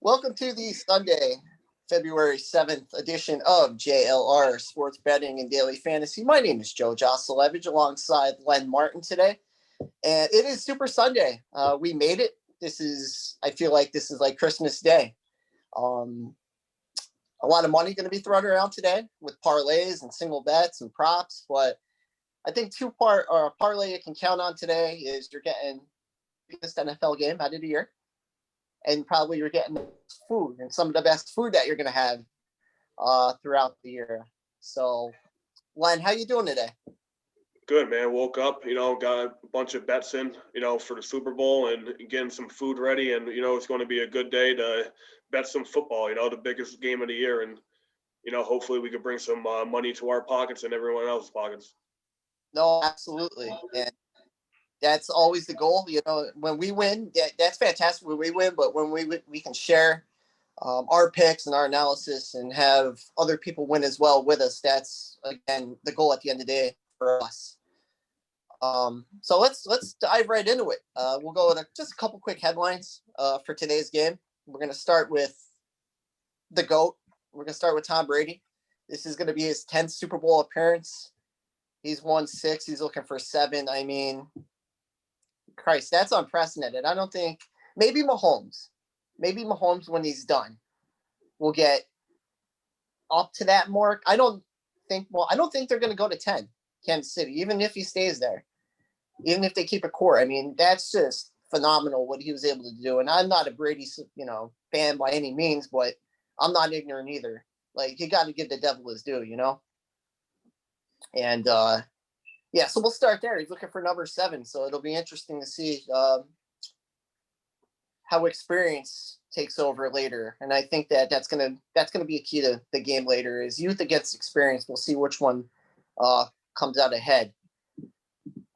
Welcome to the Sunday, February 7th edition of JLR Sports Betting and Daily Fantasy. My name is Joe Jocelevich alongside Len Martin today. And it is Super Sunday. We made it. I feel like this is like Christmas Day. A lot of money going to be thrown around today with parlays and single bets and props. But I think two-part parlay you can count on today is you're getting the biggest NFL game out of the year. And probably you're getting food and some of the best food that you're going to have throughout the year. So, Len, how you doing today? Good, man. Woke up, got a bunch of bets in, for the Super Bowl and getting some food ready. And, it's going to be a good day to bet some football, the biggest game of the year. And, hopefully we can bring some money to our pockets and everyone else's pockets. No, absolutely. And that's always the goal. When we win, that's fantastic when we win, but when we can share our picks and our analysis and have other people win as well with us, that's, again, the goal at the end of the day for us. So let's dive right into it. We'll go with just a couple quick headlines for today's game. We're going to start with the GOAT. We're going to start with Tom Brady. This is going to be his 10th Super Bowl appearance. He's won 6. He's looking for 7. I mean, Christ, that's unprecedented. I don't think maybe Mahomes when he's done will get up to that mark. I don't think they're going to go to 10, Kansas City, even if he stays there, even if they keep a core. I mean, that's just phenomenal what he was able to do. And I'm not a Brady, fan by any means, but I'm not ignorant either. Like, you got to give the devil his due, And, yeah, so we'll start there. He's looking for number 7, so it'll be interesting to see how experience takes over later. And I think that's gonna be a key to the game later. Is youth against experience. We'll see which one comes out ahead.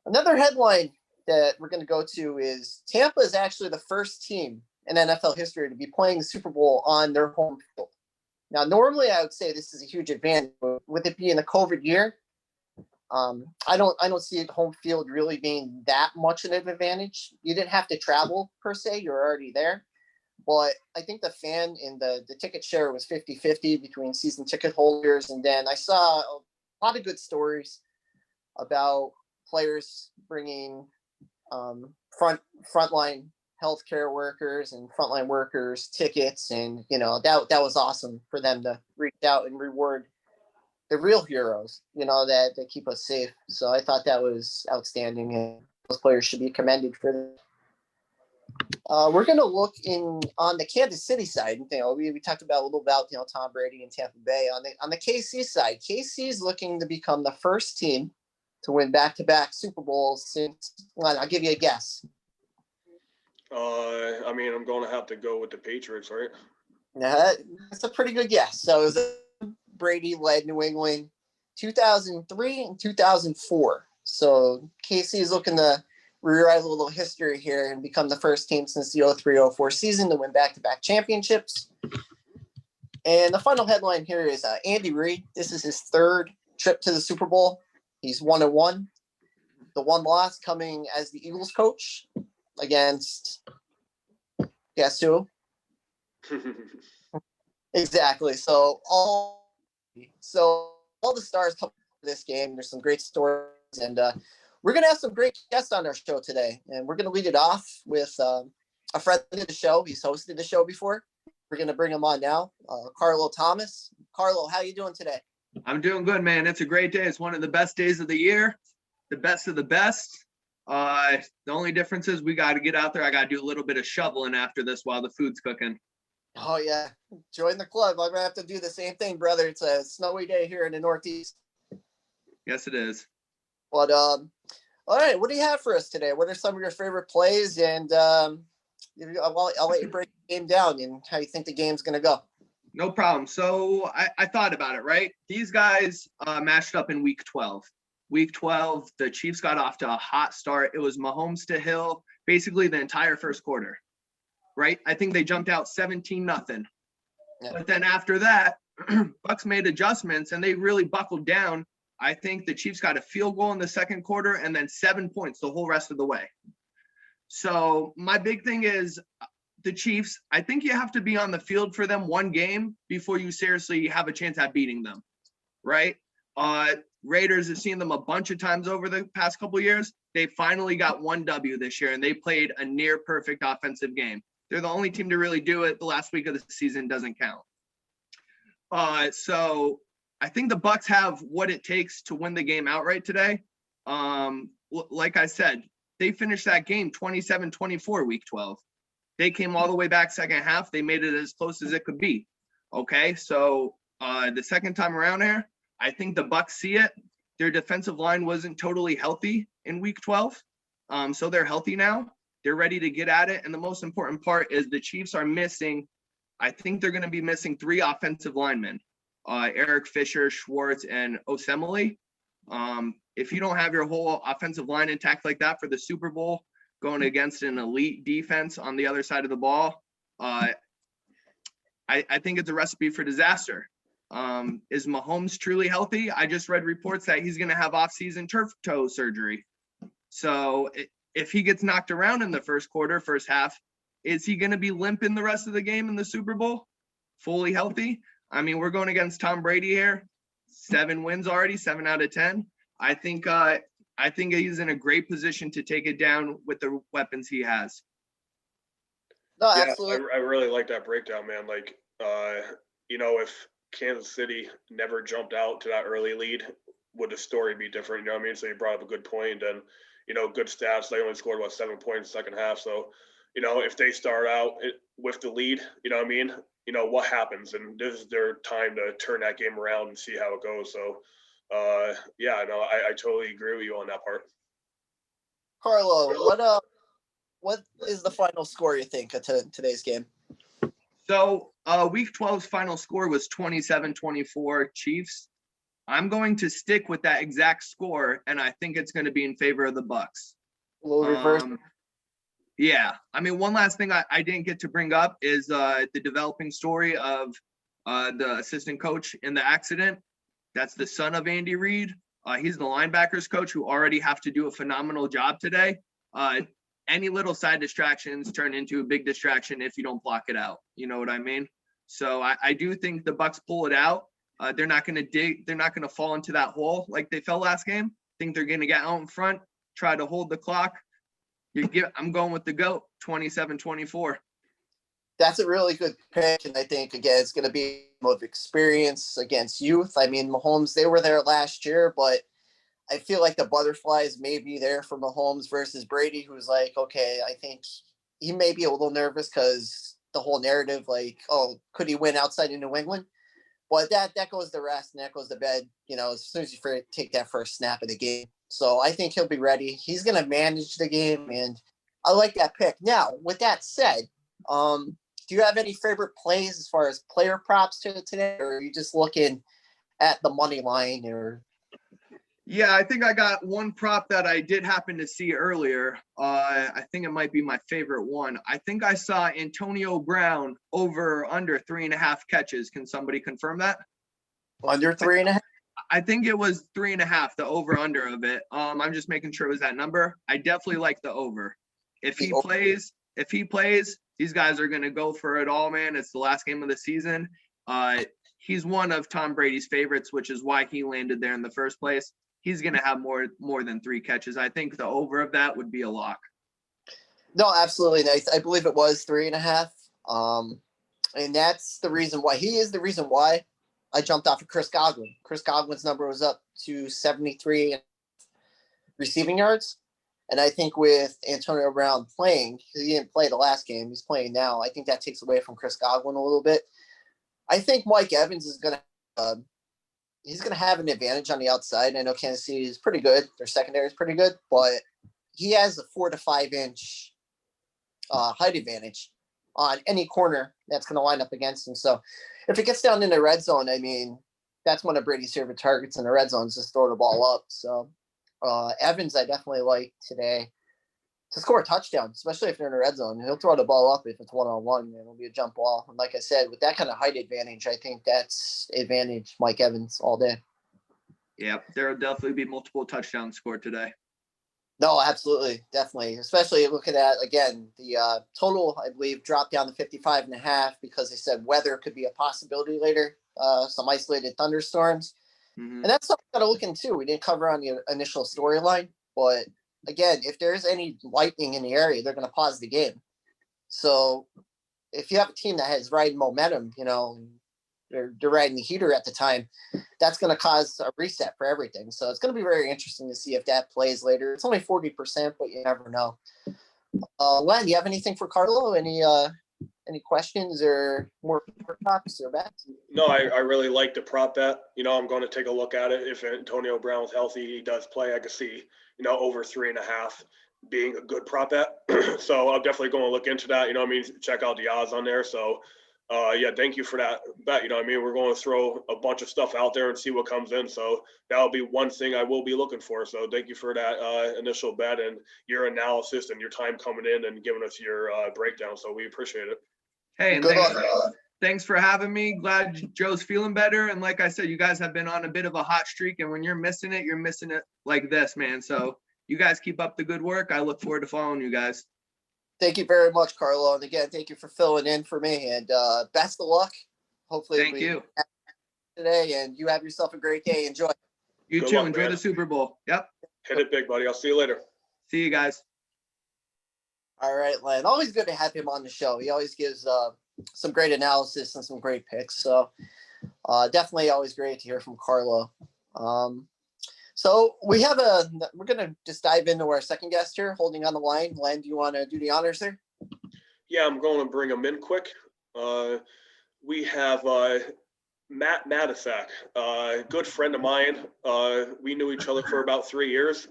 Another headline that we're going to go to is Tampa is actually the first team in NFL history to be playing the Super Bowl on their home field. Now, normally I would say this is a huge advantage, but with it being a COVID year, I don't see home field really being that much of an advantage. You didn't have to travel per se. You're already there. But I think the fan in the ticket share was 50-50 between season ticket holders. And then I saw a lot of good stories about players bringing frontline healthcare workers and frontline workers tickets. And, that was awesome for them to reach out and reward the real heroes, that keep us safe. So I thought that was outstanding, and those players should be commended for that. We're going to look on the Kansas City side. We talked about a little about Tom Brady and Tampa Bay. On the KC side, KC is looking to become the first team to win back-to-back Super Bowls since. Well, I'll give you a guess. I'm going to have to go with the Patriots, right? That's a pretty good guess. So it was Brady led New England 2003 and 2004. So KC is looking to rewrite a little history here and become the first team since the 03-04 season to win back-to-back championships. And the final headline here is Andy Reid. This is his 3rd trip to the Super Bowl. He's 1-1. The one loss coming as the Eagles coach against, guess who? Exactly. So all the stars come to this game. There's some great stories, and we're going to have some great guests on our show today. And we're going to lead it off with a friend of the show. He's hosted the show before. We're going to bring him on now, Carlo Thomas. Carlo, how you doing today? I'm doing good, man. It's a great day. It's one of the best days of the year, the best of the best. The only difference is we got to get out there. I got to do a little bit of shoveling after this while the food's cooking. Oh, yeah. Join the club. I'm going to have to do the same thing, brother. It's a snowy day here in the Northeast. Yes, it is. But, all right. What do you have for us today? What are some of your favorite plays? And I'll let you break the game down and how you think the game's going to go. No problem. So I thought about it, right? These guys matched up in Week 12. Week 12, the Chiefs got off to a hot start. It was Mahomes to Hill, basically the entire first quarter. Right? I think they jumped out 17-0. Yeah. But then after that, Bucs made adjustments and they really buckled down. I think the Chiefs got a field goal in the second quarter and then 7 points the whole rest of the way. So my big thing is the Chiefs, I think you have to be on the field for them one game before you seriously have a chance at beating them, right? Raiders have seen them a bunch of times over the past couple of years. They finally got one W this year, and they played a near perfect offensive game. They're the only team to really do it. The last week of the season doesn't count. So I think the Bucs have what it takes to win the game outright today. Like I said, they finished that game 27-24 week 12. They came all the way back second half. They made it as close as it could be. Okay, so the second time around here, I think the Bucs see it. Their defensive line wasn't totally healthy in week 12. So they're healthy now. They're ready to get at it. And the most important part is the Chiefs are missing, I think they're going to be missing 3 offensive linemen, Eric Fisher, Schwartz, and Osemele. If you don't have your whole offensive line intact like that for the Super Bowl, going against an elite defense on the other side of the ball, I think it's a recipe for disaster. Is Mahomes truly healthy? I just read reports that he's going to have off-season turf toe surgery. So if he gets knocked around in the first half, is he going to be limping the rest of the game in the Super Bowl? Fully healthy? I mean, we're going against Tom Brady here. 7 wins already, 7 out of 10. I think he's in a great position to take it down with the weapons he has. No, Yeah, absolutely. I really like that breakdown, man. Like, if Kansas City never jumped out to that early lead, would the story be different? You know what I mean? So you brought up a good point, and good stats. They only scored 7 points in the second half. So, if they start out with the lead, you know what I mean? What happens, and this is their time to turn that game around and see how it goes. So, I totally agree with you on that part. Carlo, what is the final score you think of today's game? So week 12's final score was 27-24 Chiefs. I'm going to stick with that exact score, and I think it's going to be in favor of the Bucs. A little reverse. Yeah. I mean, one last thing I didn't get to bring up is the developing story of the assistant coach in the accident. That's the son of Andy Reid. He's the linebackers coach who already have to do a phenomenal job today. Any little side distractions turn into a big distraction if you don't block it out. You know what I mean? So I do think the Bucs pull it out. They're not going to they're not going to fall into that hole like they fell last game. I think they're going to get out in front, try to hold the clock. I'm going with the GOAT, 27-24. That's a really good pick, and I think, again, it's going to be of experience against youth. I mean, Mahomes, they were there last year, but I feel like the butterflies may be there for Mahomes versus Brady, who's like, okay, I think he may be a little nervous because the whole narrative, like, oh, could he win outside of New England? But that goes to rest and that goes to bed, as soon as you take that first snap of the game. So I think he'll be ready. He's going to manage the game, and I like that pick. Now, with that said, do you have any favorite plays as far as player props today, or are you just looking at the money line? Or Yeah, I think I got one prop that I did happen to see earlier. I think it might be my favorite one. I think I saw Antonio Brown over under 3.5 catches. Can somebody confirm that? Under 3.5? I think it was 3.5, the over under of it. I'm just making sure it was that number. I definitely like the over. If he plays, these guys are going to go for it all, man. It's the last game of the season. He's one of Tom Brady's favorites, which is why he landed there in the first place. He's going to have more than 3 catches. I think the over of that would be a lock. No, absolutely. I believe it was 3.5. And that's the reason why. He is the reason why I jumped off of Chris Godwin. Chris Godwin's number was up to 73 receiving yards. And I think with Antonio Brown playing, because he didn't play the last game, he's playing now. I think that takes away from Chris Godwin a little bit. I think Mike Evans is going to he's going to have an advantage on the outside. I know Kansas City is pretty good. Their secondary is pretty good, but he has a 4 to 5 inch height advantage on any corner that's going to line up against him. So if it gets down in the red zone, I mean, that's one of Brady's favorite targets in the red zone is just throw the ball up. So Evans, I definitely like today to score a touchdown, especially if they're in the red zone. He'll throw the ball up if it's one-on-one, and it'll be a jump ball. And like I said, with that kind of height advantage, I think that's advantage Mike Evans all day. Yeah, there will definitely be multiple touchdowns scored today. No, absolutely, definitely. Especially looking at, again, the total, I believe, dropped down to 55.5 because they said weather could be a possibility later, some isolated thunderstorms. Mhm. And that's something we got to look into. We didn't cover on the initial storyline, but again, if there's any lightning in the area, they're going to pause the game. So if you have a team that has riding momentum, they're riding the heater at the time, that's going to cause a reset for everything. So it's going to be very interesting to see if that plays later. It's only 40%, but you never know. Len, do you have anything for Carlo? Any questions or more props or bets? No, I really like the prop bet. I'm going to take a look at it. If Antonio Brown's healthy, he does play. I could see, over 3.5 being a good prop bet. So I'm definitely going to look into that. Check out the odds on there. So, yeah, thank you for that bet. We're going to throw a bunch of stuff out there and see what comes in. So that'll be one thing I will be looking for. So thank you for that initial bet and your analysis and your time coming in and giving us your breakdown. So we appreciate it. Hey, and Good luck. thanks for having me. Glad Joe's feeling better. And like I said, you guys have been on a bit of a hot streak. And when you're missing it like this, man. So you guys keep up the good work. I look forward to following you guys. Thank you very much, Carlo. And again, thank you for filling in for me. And best of luck. Hopefully, Thank you today. And you have yourself a great day. Enjoy. You Good too. luck, Enjoy man. the Super Bowl. Yep. Hit it big, buddy. I'll see you later. See you guys. All right, Len. Always good to have him on the show. He always gives some great analysis and some great picks. So definitely always great to hear from Carlo. So we're going to just dive into our second guest here, holding on the line. Len, do you want to do the honors there? Yeah, I'm going to bring him in quick. We have Matt Matisak, good friend of mine. We knew each other for about 3 years.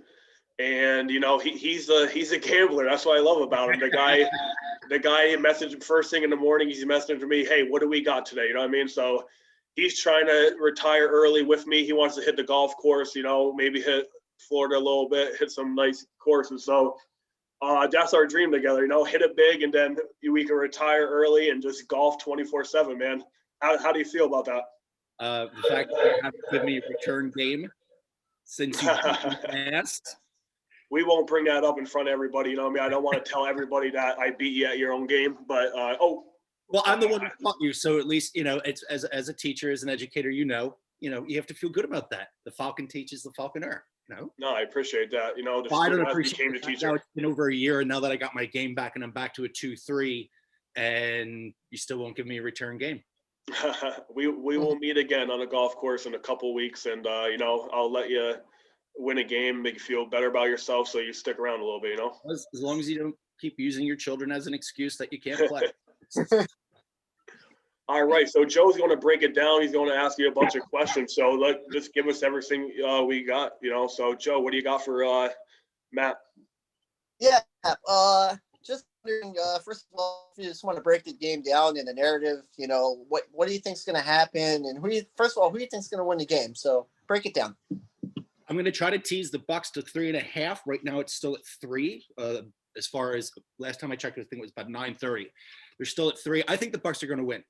And, he's a gambler. That's what I love about him. The guy messaged first thing in the morning. He's messaging me, hey, what do we got today? You know what I mean? So he's trying to retire early with me. He wants to hit the golf course, maybe hit Florida a little bit, hit some nice courses. So that's our dream together, hit it big, and then we can retire early and just golf 24/7, man. How do you feel about that? The fact that you have to give me a return game since you asked. We won't bring that up in front of everybody. I don't want to tell everybody that I beat you at your own game, but well, I'm the one who taught you, so at least it's as a teacher, as an educator, you have to feel good about that. The falcon teaches the falconer. No, I appreciate that. The well, I don't student appreciate became the it. teacher. Now it's been over a year, and now that I got my game back, and I'm back to a 2-3, and you still won't give me a return game. We will meet again on a golf course in a couple weeks, and I'll let you win a game, make you feel better about yourself, so you stick around a little bit. As long as you don't keep using your children as an excuse that you can't play. All right, so Joe's going to break it down. He's going to ask you a bunch of questions. So just give us everything we got. So Joe, what do you got for Matt? Yeah. Just wondering, first of all, if you just want to break the game down in the narrative, what do you think is going to happen, and who do you think is going to win the game? So break it down. I'm going to try to tease the Bucks to 3.5. Right now, it's still at 3. As far as last time I checked, I think it was about 9:30. They're still at 3. I think the Bucks are going to win.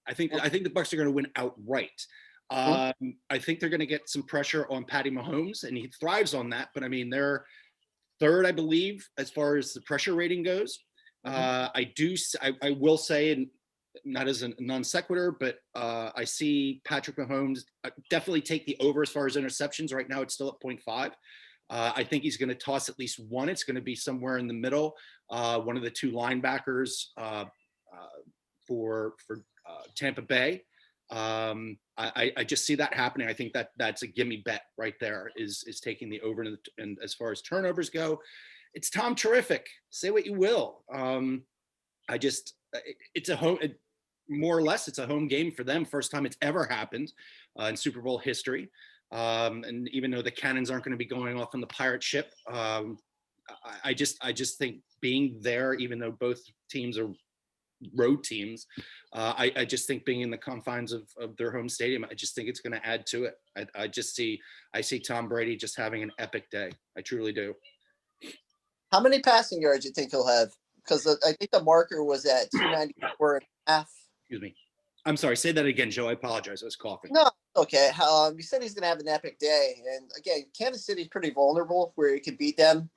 I think the Bucks are going to win outright. I think they're going to get some pressure on Patty Mahomes, and he thrives on that. But they're third, I believe, as far as the pressure rating goes. I will say, and not as a non sequitur, but I see Patrick Mahomes definitely take the over as far as interceptions. Right now, it's still at 0.5. I think he's going to toss at least one. It's going to be somewhere in the middle. One of the two linebackers for Tampa Bay. I just see that happening. I think that's a gimme bet right there. Is taking the over, and as far as turnovers go, it's Tom Terrific. Say what you will. It's a home. More or less, it's a home game for them. First time it's ever happened in Super Bowl history. And even though the cannons aren't going to be going off on the pirate ship, I just think being there, even though both teams are road teams, I just think being in the confines of their home stadium, I just think it's going to add to it. I see Tom Brady just having an epic day. I truly do. How many passing yards do you think he'll have? Because I think the marker was at 294.5. Excuse me. I'm sorry. Say that again, Joe. I apologize. I was coughing. No, okay. You said he's going to have an epic day. And again, Kansas City's pretty vulnerable where he could beat them.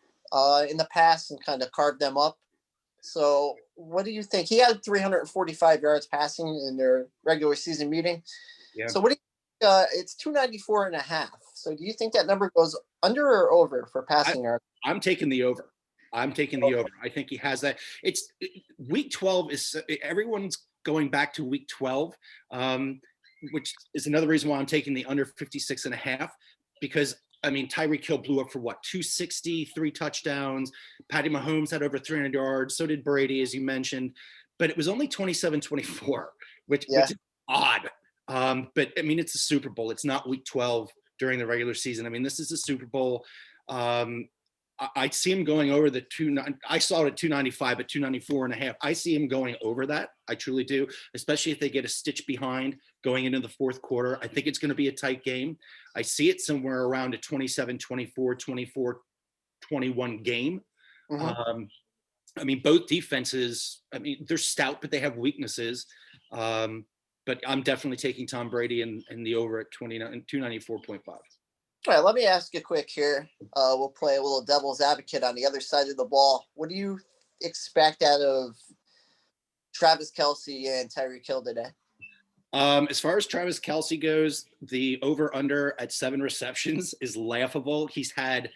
in the past and kind of carved them up. So what do you think? He had 345 yards passing in their regular season meeting. Yeah. So what do you it's 294.5. So do you think that number goes under or over for passing yards? I'm taking the over. I'm taking the over. I think he has that. Week 12 is everyone's going back to week 12, which is another reason why I'm taking the under 56.5, because I mean, Tyreek Hill blew up for what, 260, 3 touchdowns. Patty Mahomes had over 300 yards. So did Brady, as you mentioned, but it was only 27-24, which is odd. But I mean, it's a Super Bowl. It's not week 12 during the regular season. I mean, this is a Super Bowl. I see him going over the I saw it at 295, but 294.5. I see him going over that. I truly do, especially if they get a stitch behind going into the fourth quarter. I think it's going to be a tight game. I see it somewhere around a 27-24, 24-21 game. Mm-hmm. I mean, both defenses, I mean, they're stout, but they have weaknesses. But I'm definitely taking Tom Brady and the over at 294.5. All right, let me ask you quick here. We'll play a little devil's advocate on the other side of the ball. What do you expect out of Travis Kelce and Tyreek Hill today? As far as Travis Kelce goes, the over-under at 7 receptions is laughable. He's had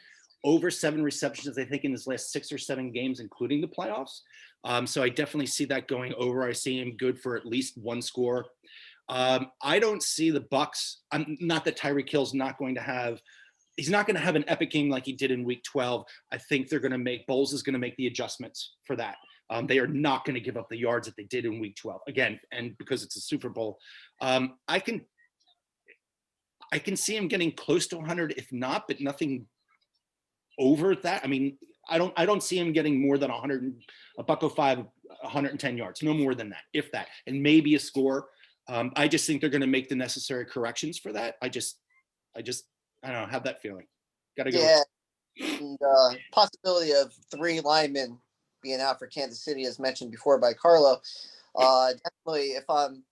over 7 receptions, I think, in his last 6 or 7 games, including the playoffs. So I definitely see that going over. I see him good for at least 1 score. I don't see the Bucs. Not that Tyreek Hill's not going to have. He's not going to have an epic game like he did in Week 12. I think they're going to make Bowles is going to make the adjustments for that. They are not going to give up the yards that they did in Week 12 again, and because it's a Super Bowl, I can see him getting close to 100, if not, but nothing over that. I mean, I don't see him getting more than 100, a $105, 110 yards, no more than that, if that, and maybe a score. I just think they're going to make the necessary corrections for that. I don't know, have that feeling. Got to go. Yeah, and possibility of 3 linemen being out for Kansas City, as mentioned before by Carlo. Definitely, if I'm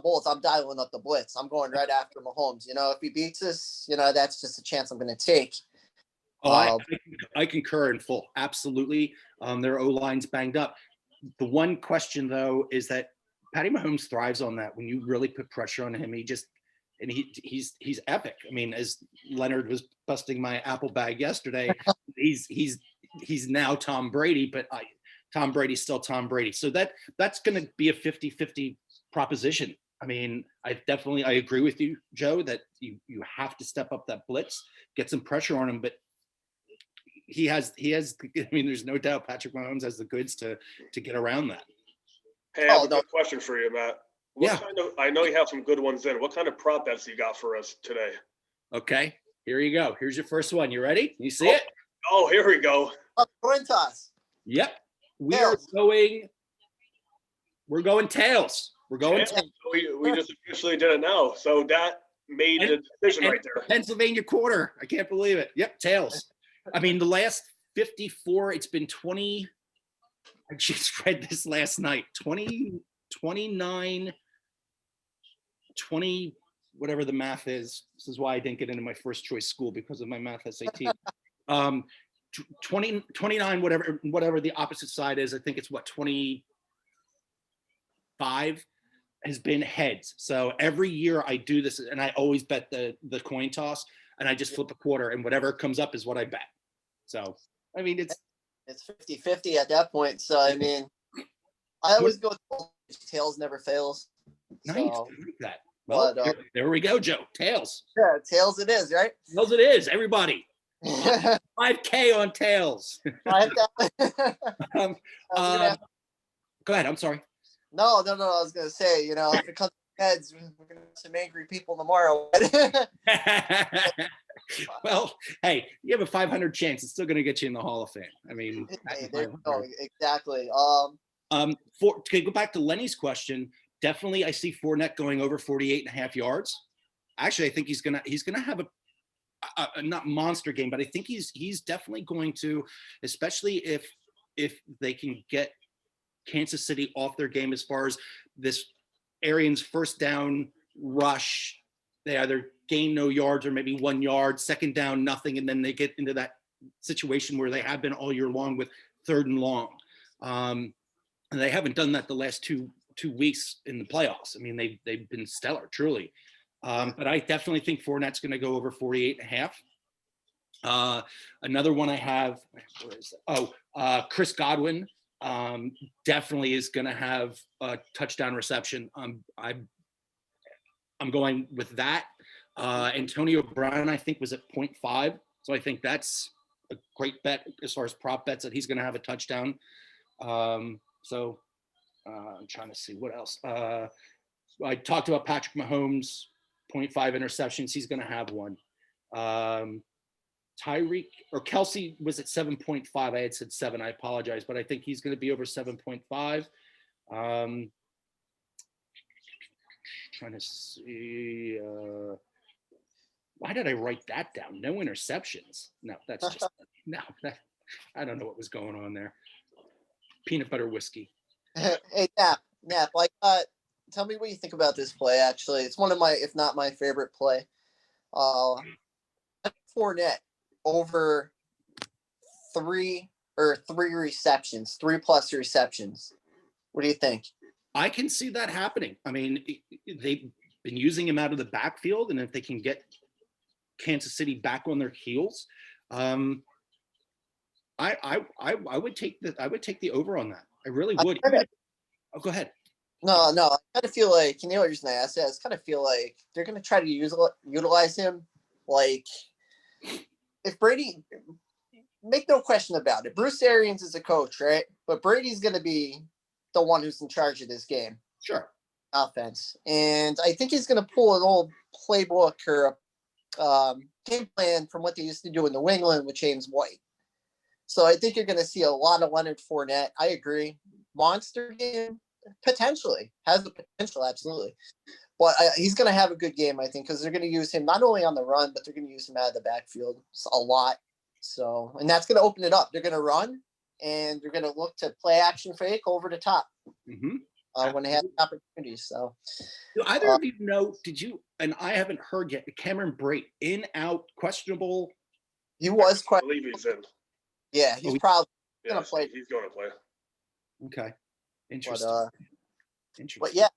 Bulls, I'm dialing up the blitz. I'm going right after Mahomes. If he beats us, that's just a chance I'm going to take. Oh, I concur in full. Absolutely. Their O-line's banged up. The one question, though, is that Patty Mahomes thrives on that. When you really put pressure on him, he's epic. I mean, as Leonard was busting my Apple bag yesterday, he's now Tom Brady, but Tom Brady's still Tom Brady. So that's going to be a 50-50 proposition. I mean, I agree with you, Joe, that you have to step up that blitz, get some pressure on him, but he has, I mean, there's no doubt Patrick Mahomes has the goods to get around that. Hey, I have a good question for you, Matt. Yeah. I know you have some good ones in. What kind of prop bets you got for us today? Okay, here you go. Here's your first one. You ready? You see it? Oh, here we go. Coin toss. Yep. We're going tails. We're going tails. We just officially did it now. So that made the decision right there. Pennsylvania quarter. I can't believe it. Yep, tails. I mean, the last 54, it's been 20. I just read this last night. 20, 29, 20, whatever the math is. This is why I didn't get into my first choice school, because of my math SAT. 20, 29, whatever the opposite side is. I think it's 25 has been heads. So every year I do this, and I always bet the coin toss, and I just flip a quarter, and whatever comes up is what I bet. So, I mean, it's 50-50 at that point. So, I mean, I always go tails never fails. Nice. So, I like that. Well, there we go, Joe. Tails. Yeah, tails it is, right? Tails it is, everybody. 5K on tails. Go ahead. I'm sorry. No. I was going to say, if it comes to heads, we're going to have some angry people tomorrow. Well, hey, you have a 500 chance. It's still going to get you in the Hall of Fame. I mean, there you go. Exactly. To go back to Lenny's question, definitely I see Fournette going over 48.5 yards. Actually, I think he's gonna have a not monster game, but I think he's definitely going to, especially if they can get Kansas City off their game as far as this Arians first down rush. They either gain no yards or maybe 1 yard, second down, nothing, and then they get into that situation where they have been all year long with 3rd and long. And they haven't done that the last two weeks in the playoffs. I mean, they've been stellar, truly. But I definitely think Fournette's going to go over 48.5. Another one I have, where is it? Chris Godwin definitely is going to have a touchdown reception. I'm going with that. Antonio Brown, I think, was at 0.5. So I think that's a great bet as far as prop bets, that he's going to have a touchdown. I'm trying to see what else. I talked about Patrick Mahomes, 0.5 interceptions. He's going to have one. Tyreek or Kelsey was at 7.5. I had said 7. I apologize, but I think he's going to be over 7.5. Trying to see. Why did I write that down? No interceptions. No, that's just no. I don't know what was going on there. Peanut butter whiskey. Hey, Nap. Tell me what you think about this play. Actually, it's one of my, if not my favorite play. Fournette over 3 receptions, 3+ receptions. What do you think? I can see that happening. I mean, they've been using him out of the backfield, and if they can get Kansas City back on their heels, I would take the over on that. I really would. Oh, go ahead. No. I kind of feel like, you know, what reason I asked that, I kind of feel like they're going to try to utilize him. Like, if Brady, make no question about it, Bruce Arians is a coach, right? But Brady's going to be the one who's in charge of this game. Sure. Offense. And I think he's going to pull an old playbook or game plan from what they used to do in New England with James White. So I think you're going to see a lot of Leonard Fournette. I agree. Monster game, potentially. Has the potential, absolutely. But he's going to have a good game, I think, because they're going to use him not only on the run, but they're going to use him out of the backfield a lot. So, and that's going to open it up. They're going to run, and they're going to look to play action fake over the top when they have the opportunities. So, do either of you know? Did you? And I haven't heard yet. Cameron Brate in, out, questionable. He was I believe he's in. Yeah, he's probably going to play. He's going to play. Okay, interesting. But yeah,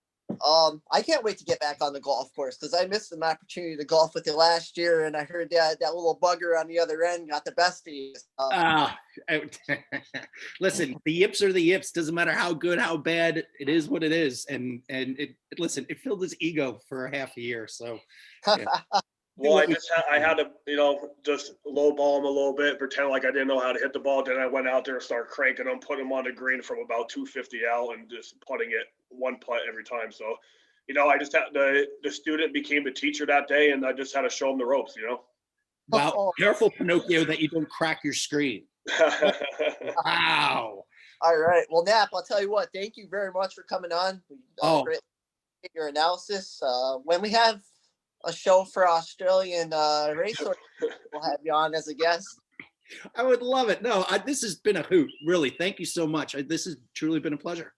I can't wait to get back on the golf course because I missed an opportunity to golf with you last year, and I heard that little bugger on the other end got the best of you. Listen, the yips are the yips. Doesn't matter how good, how bad. It is what it is, and it filled his ego for a half a year. So. Yeah. Well, I had to, just lowball him a little bit, pretend like I didn't know how to hit the ball. Then I went out there and started cranking him, putting him on the green from about 250 out and just putting it one putt every time. So, I just had the student became the teacher that day, and I just had to show him the ropes, Wow. Careful, Pinocchio, that you don't crack your screen. Wow. All right. Well, Nap, I'll tell you what, thank you very much for coming on. Great your analysis. When we have a show for Australian racehorse, we'll have you on as a guest. I would love it. No, this has been a hoot. Really, thank you so much. This has truly been a pleasure.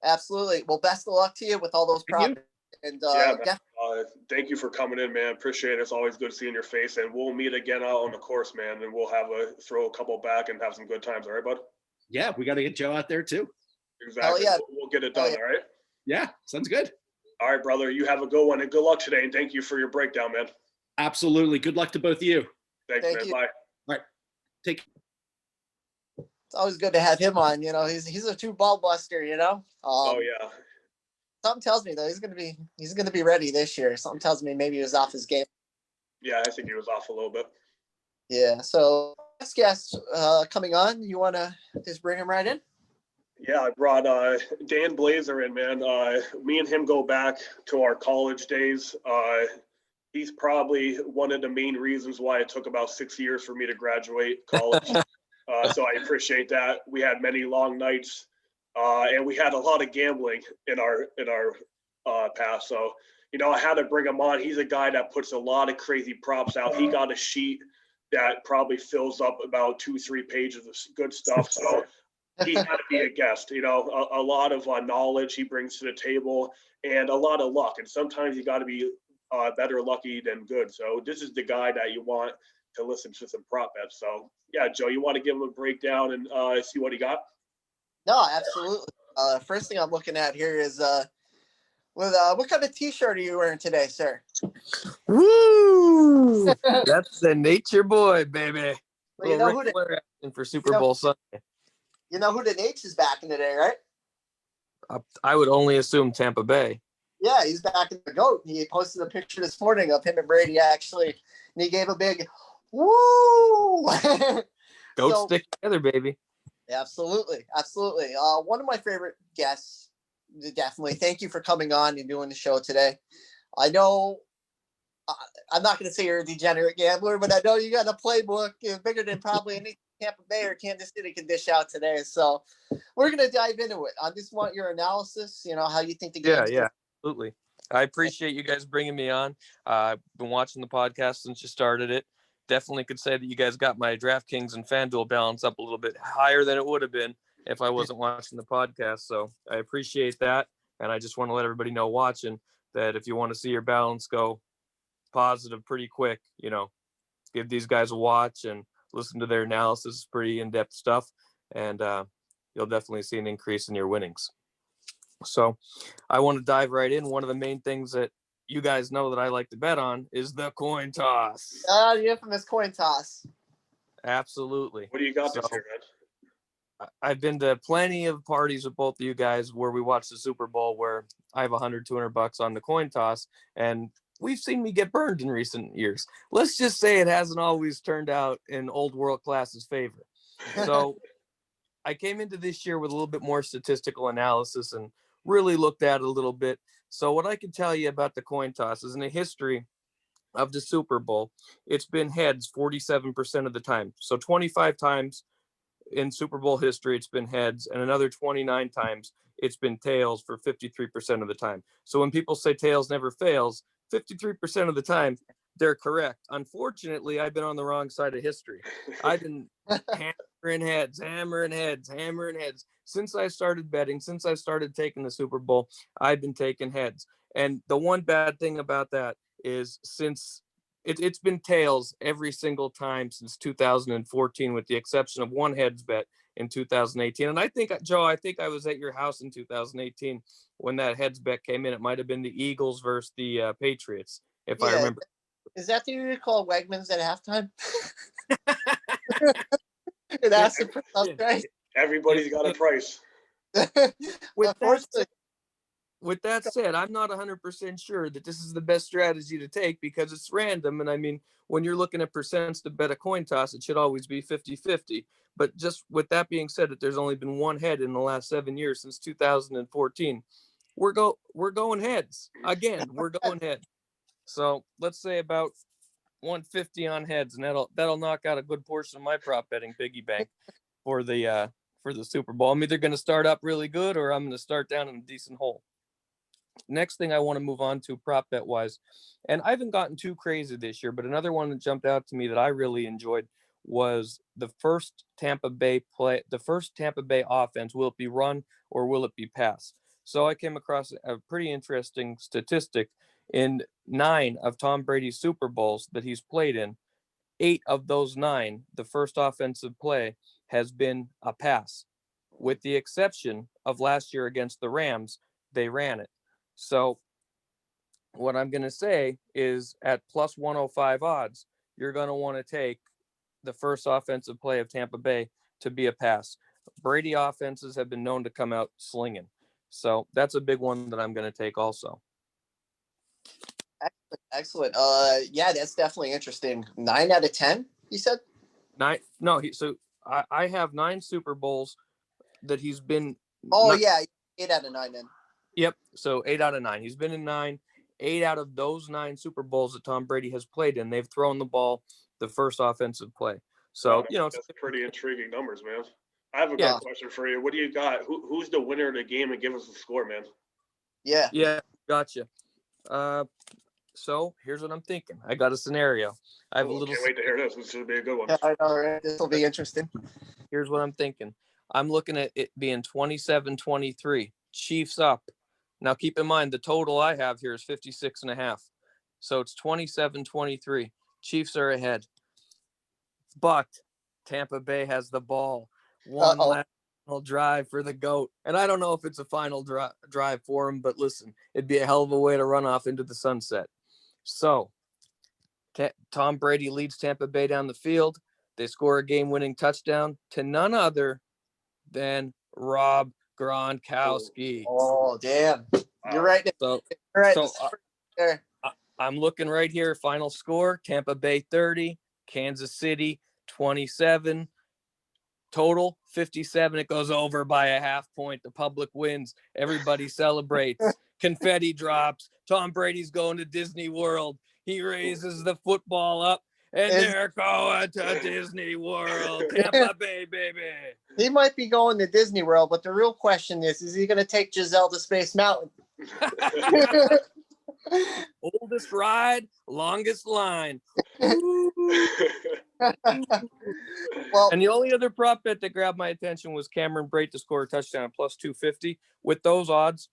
Absolutely. Well, best of luck to you with all those problems. And thank you for coming in, man. Appreciate it. It's always good seeing your face, and we'll meet again out on the course, man. And we'll throw a couple back and have some good times. All right, bud? Yeah, we got to get Joe out there too. Exactly. Yeah. We'll get it done. All right. Yeah, sounds good. All right, brother. You have a good one, and good luck today. And thank you for your breakdown, man. Absolutely. Good luck to both of you. Thanks, man. Bye. All right. Take. It's always good to have him on. He's a true ball buster. Oh yeah. Something tells me though he's gonna be ready this year. Something tells me maybe he was off his game. Yeah, I think he was off a little bit. Yeah. So next guest coming on. You want to just bring him right in? Yeah, I brought Dan Blazer in, man. Me and him go back to our college days. He's probably one of the main reasons why it took about 6 years for me to graduate college. So I appreciate that. We had many long nights, and we had a lot of gambling in our past. So, I had to bring him on. He's a guy that puts a lot of crazy props out. He got a sheet that probably fills up about 2-3 pages of good stuff. So he had to be a guest. A lot of knowledge he brings to the table and a lot of luck. And sometimes you got to be better lucky than good. So this is the guy that you want to listen to some prop bets. So yeah, Joe, you want to give him a breakdown and see what he got? No, absolutely. First thing I'm looking at here is what kind of T-shirt are you wearing today, sir? Woo! That's the Nature Boy, baby. Well, you know Little who Ric the, Flair action for Super Bowl Sunday. you know who the Nate's is back in the day, right? I would only assume Tampa Bay. Yeah, he's back in the GOAT. He posted a picture this morning of him and Brady actually, and he gave a big woo. Goats So, stick together, baby. absolutely. One of my favorite guests, definitely. Thank you for coming on and doing the show today. I know I'm not going to say you're a degenerate gambler, but I know you got a playbook bigger than probably any Tampa Bay or Kansas City can dish out today. So we're going to dive into it. I just want your analysis, how you think the game. Yeah, absolutely. I appreciate you guys bringing me on. I've been watching the podcast since you started it. Definitely could say that you guys got my DraftKings and FanDuel balance up a little bit higher than it would have been if I wasn't watching the podcast. So I appreciate that. And I just want to let everybody know watching that if you want to see your balance go positive pretty quick, give these guys a watch and listen to their analysis. It's pretty in-depth stuff. And you'll definitely see an increase in your winnings. So I want to dive right in. One of the main things that you guys know that I like to bet on is the coin toss. The infamous coin toss. Absolutely. What do you got this year, man? I've been to plenty of parties with both of you guys where we watch the Super Bowl where I have $100-200 on the coin toss, and we've seen me get burned in recent years. Let's just say it hasn't always turned out in old world class's favor. So I came into this year with a little bit more statistical analysis and really looked at it a little bit. So what I can tell you about the coin toss is in the history of the Super Bowl, it's been heads 47% of the time. So 25 times in Super Bowl history, it's been heads, and another 29 times it's been tails for 53% of the time. So when people say tails never fails, 53% of the time, they're correct. Unfortunately, I've been on the wrong side of history. I've been hammering heads. Since I started betting, since I started taking the Super Bowl, I've been taking heads. And the one bad thing about that is since it's been tails every single time since 2014, with the exception of one heads bet in 2018. And I think, Joe, I was at your house in 2018 when that heads bet came in. It might have been the Eagles versus the Patriots, if I remember. Is that the you call Wegmans at halftime? That's the right. Everybody's got a price. With that said, I'm not 100% sure that this is the best strategy to take because it's random. And I mean, when you're looking at percents to bet a coin toss, it should always be 50-50. But just with that being said, that there's only been one head in the last 7 years since 2014. We're going heads again. We're going heads. So let's say about 150 on heads, and that'll knock out a good portion of my prop betting piggy bank for the Super Bowl. I'm either going to start up really good or I'm going to start down in a decent hole. Next thing I want to move on to prop bet wise, and I haven't gotten too crazy this year, but another one that jumped out to me that I really enjoyed was the first Tampa Bay offense. Will it be run or will it be pass? So I came across a pretty interesting statistic. In 9 of Tom Brady's Super Bowls that he's played in, 8 of those 9, the first offensive play has been a pass. With the exception of last year against the Rams, they ran it. So what I'm going to say is at plus 105 odds, you're going to want to take the first offensive play of Tampa Bay to be a pass. Brady offenses have been known to come out slinging. So that's a big one that I'm going to take also. Excellent. Yeah, that's definitely interesting. 9 out of 10, you said? 9. No, I have 9 Super Bowls that he's been. Oh, yeah, 8 out of 9 then. Yep. So 8 out of 9. He's been in 9. 8 out of those 9 Super Bowls that Tom Brady has played in, they've thrown the ball the first offensive play. So, that's pretty intriguing numbers, man. I have a good question for you. What do you got? Who's the winner of the game, and give us the score, man? Yeah. Gotcha. So here's what I'm thinking. I got a scenario. Can't wait to hear this. This should be a good one. Yeah, I know, right? This will be interesting. Here's what I'm thinking. I'm looking at it being 27-23. Chiefs up. Now keep in mind the total I have here is 56.5. So it's 27-23. Chiefs are ahead. but Tampa Bay has the ball. One last final drive for the GOAT. And I don't know if it's a final drive for him, but listen, it'd be a hell of a way to run off into the sunset. So Tom Brady leads Tampa Bay down the field. They score a game-winning touchdown to none other than Rob Gronkowski. Oh, damn. You're right. So, You're right. so I'm looking right here. Final score, Tampa Bay 30, Kansas City 27. Total 57. It goes over by a half point. The public wins. Everybody celebrates. Confetti drops. Tom Brady's going to Disney World. He raises the football up, and they're going to Disney World. Tampa Bay, baby. He might be going to Disney World, but the real question is he going to take Giselle to Space Mountain? Oldest ride, longest line. Well, and the only other prop bet that grabbed my attention was Cameron Brate to score a touchdown at plus 250. With those odds,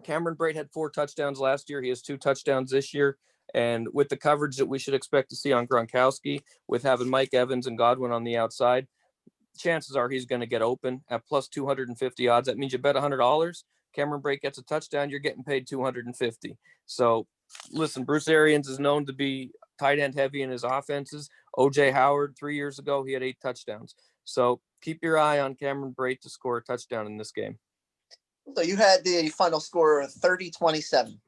Cameron Brate had 4 touchdowns last year. He has 2 touchdowns this year. And with the coverage that we should expect to see on Gronkowski, with having Mike Evans and Godwin on the outside, chances are he's going to get open at plus 250 odds. That means you bet $100. Cameron Brate gets a touchdown, you're getting paid 250. So listen, Bruce Arians is known to be tight end heavy in his offenses. OJ Howard 3 years ago, he had 8 touchdowns. So keep your eye on Cameron Brate to score a touchdown in this game. So you had the final score of 30-27.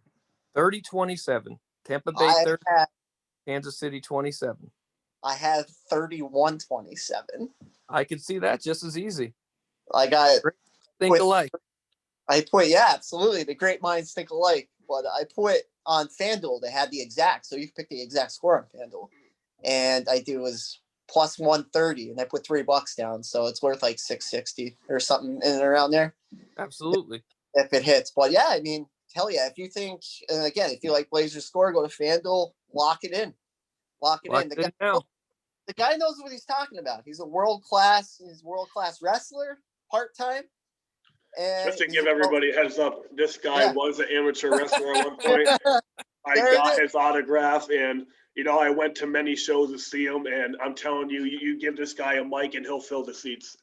30-27. Tampa Bay 30, Kansas City 27. I have 31-27. I could see that just as easy. I got think alike. Yeah, absolutely. The great minds think alike. But I put on FanDuel, they had the exact, so you can pick the exact score on FanDuel. And it was plus 130, and I put $3 down, so it's worth like $660 or something in and around there. Absolutely. If it hits. But yeah, I mean, hell yeah. If you think, and again, if you like Blazers score, go to FanDuel, lock it in. Lock it in. The guy knows what he's talking about. He's a world-class wrestler, part-time. And just to give everybody a heads up, this guy was an amateur wrestler at one point. I got his autograph, and I went to many shows to see him, and I'm telling you, you give this guy a mic and he'll fill the seats.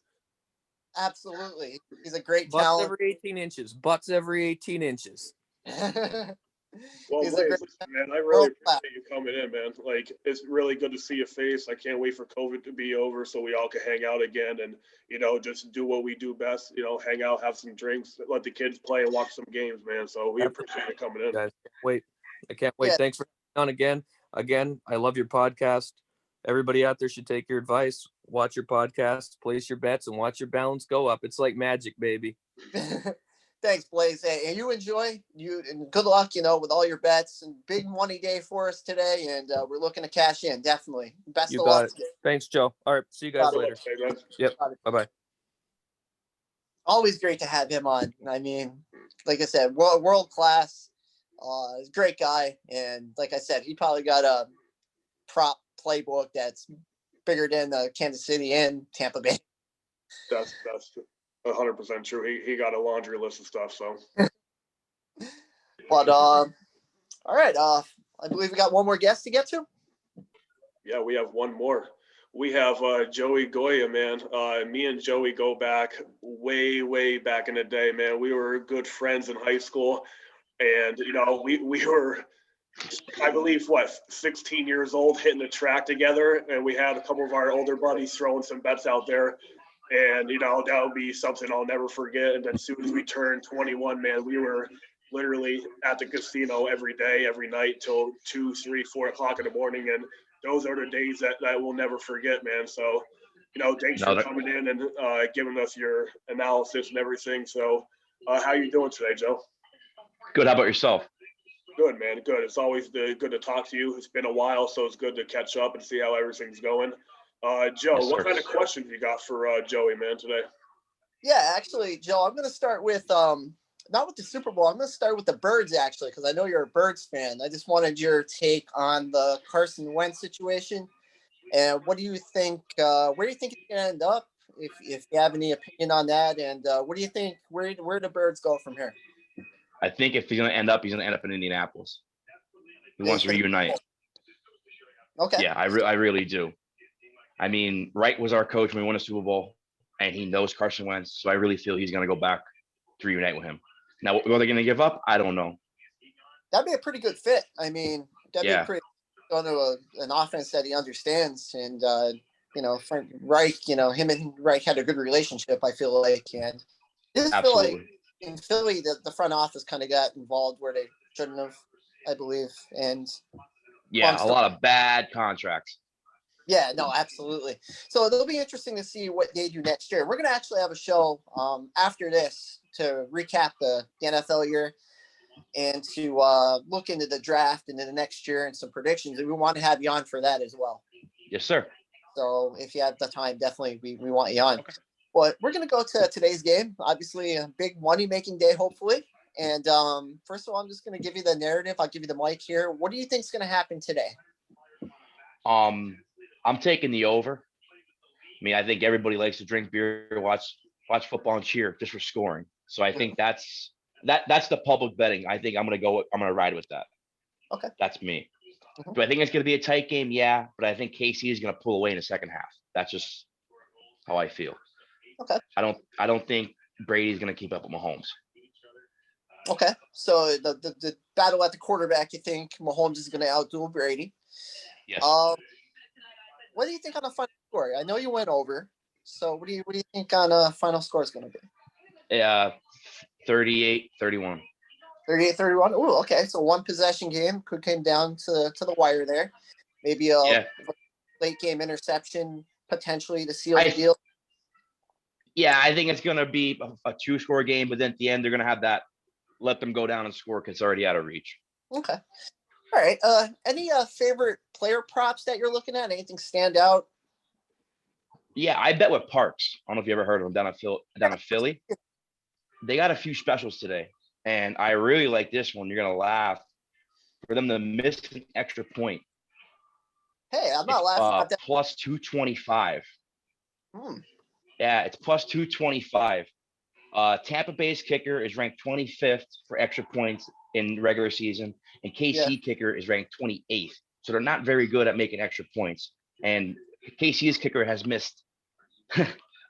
Absolutely. He's a great Butts talent. every 18 inches. Butts every 18 inches. Well, Blaze, man, I really appreciate you coming in, man. Like, it's really good to see your face. I can't wait for COVID to be over so we all can hang out again and, just do what we do best, hang out, have some drinks, let the kids play and watch some games, man. So we appreciate you coming in. Guys, I can't wait. Thanks for coming on again. Again, I love your podcast. Everybody out there should take your advice. Watch your podcast, place your bets, and watch your balance go up. It's like magic, baby. Thanks, Blaze. Hey, and you enjoy and good luck, with all your bets, and big money day for us today. And we're looking to cash in. Definitely. Best of luck. Thanks, Joe. All right. See you guys later. Yep. Bye-bye. Always great to have him on. I mean, like I said, world class, great guy. And like I said, he probably got a prop playbook that's bigger than Kansas City and Tampa Bay. That's 100% true. He got a laundry list of stuff. So, but all right. I believe we got one more guest to get to. Yeah, we have one more. We have Joey Goya, man. Me and Joey go back way back in the day, man. We were good friends in high school, and we were, I believe, 16 years old, hitting the track together, and we had a couple of our older buddies throwing some bets out there. And, that would be something I'll never forget. And then as soon as we turned 21, man, we were literally at the casino every day, every night till 2, 3, 4 o'clock in the morning. And those are the days that we'll never forget, man. So, thanks for coming in and giving us your analysis and everything. So how you doing today, Joe? Good. How about yourself? Good, man. Good. It's always good to talk to you. It's been a while, so it's good to catch up and see how everything's going. Joe, yes, what kind of questions you got for Joey, man, today? Yeah, actually, Joe, I'm going to start with not with the Super Bowl. I'm going to start with the Birds, actually, because I know you're a Birds fan. I just wanted your take on the Carson Wentz situation. And what do you think? Where do you think he's going to end up? If you have any opinion on that, and what do you think? Where the Birds go from here? I think if he's going to end up, he's going to end up in Indianapolis. He wants to reunite. Okay. Yeah, I really do. I mean, Wright was our coach when we won a Super Bowl, and he knows Carson Wentz. So I really feel he's going to go back to reunite with him. Now, what are they going to give up? I don't know. That'd be a pretty good fit. I mean, that'd be Yeah. pretty going to an offense that he understands. And, Frank Reich, him and Reich had a good relationship, I feel like. And I just feel like Absolutely. in Philly, the front office kind of got involved where they shouldn't have, I believe. And Yeah, a lot of bad contracts. yeah, no, absolutely. So it'll be interesting to see what they do next year. We're going to actually have a show after this to recap the NFL year and to look into the draft into the next year and some predictions. And we want to have you on for that as well. Yes, sir. So if you have the time, definitely we want you on. Okay. But we're going to go to today's game. Obviously, a big money-making day, hopefully. And first of all, I'm just going to give you the narrative. I'll give you the mic here. What do you think is going to happen today? I'm taking the over. I mean, I think everybody likes to drink beer, watch football, and cheer just for scoring. So I think that's the public betting. I think I'm gonna ride with that. Okay. That's me. Mm-hmm. Do I think it's gonna be a tight game? Yeah, but I think KC is gonna pull away in the second half. That's just how I feel. Okay. I don't think Brady's gonna keep up with Mahomes. Okay. So the battle at the quarterback, you think Mahomes is gonna outdo Brady? Yes. What do you think on the final score? I know you went over. So what do you think on a final score is going to be? 38-31. 38-31. Oh, okay. So one possession game could came down to the wire there. Maybe a late game interception potentially to seal the deal. Yeah, I think it's going to be a 2-score game, but then at the end they're going to have that let them go down and score because it's already out of reach. Okay. All right. Any favorite player props that you're looking at? Anything stand out? Yeah, I bet with Parks. I don't know if you ever heard of him down in Philly. They got a few specials today, and I really like this one. You're gonna laugh. For them to miss an extra point. Hey, I'm not laughing. Plus 225. Yeah, it's plus 225. Tampa Bay's kicker is ranked 25th for extra points in regular season, and KC kicker is ranked 28th. So they're not very good at making extra points. And KC's kicker has missed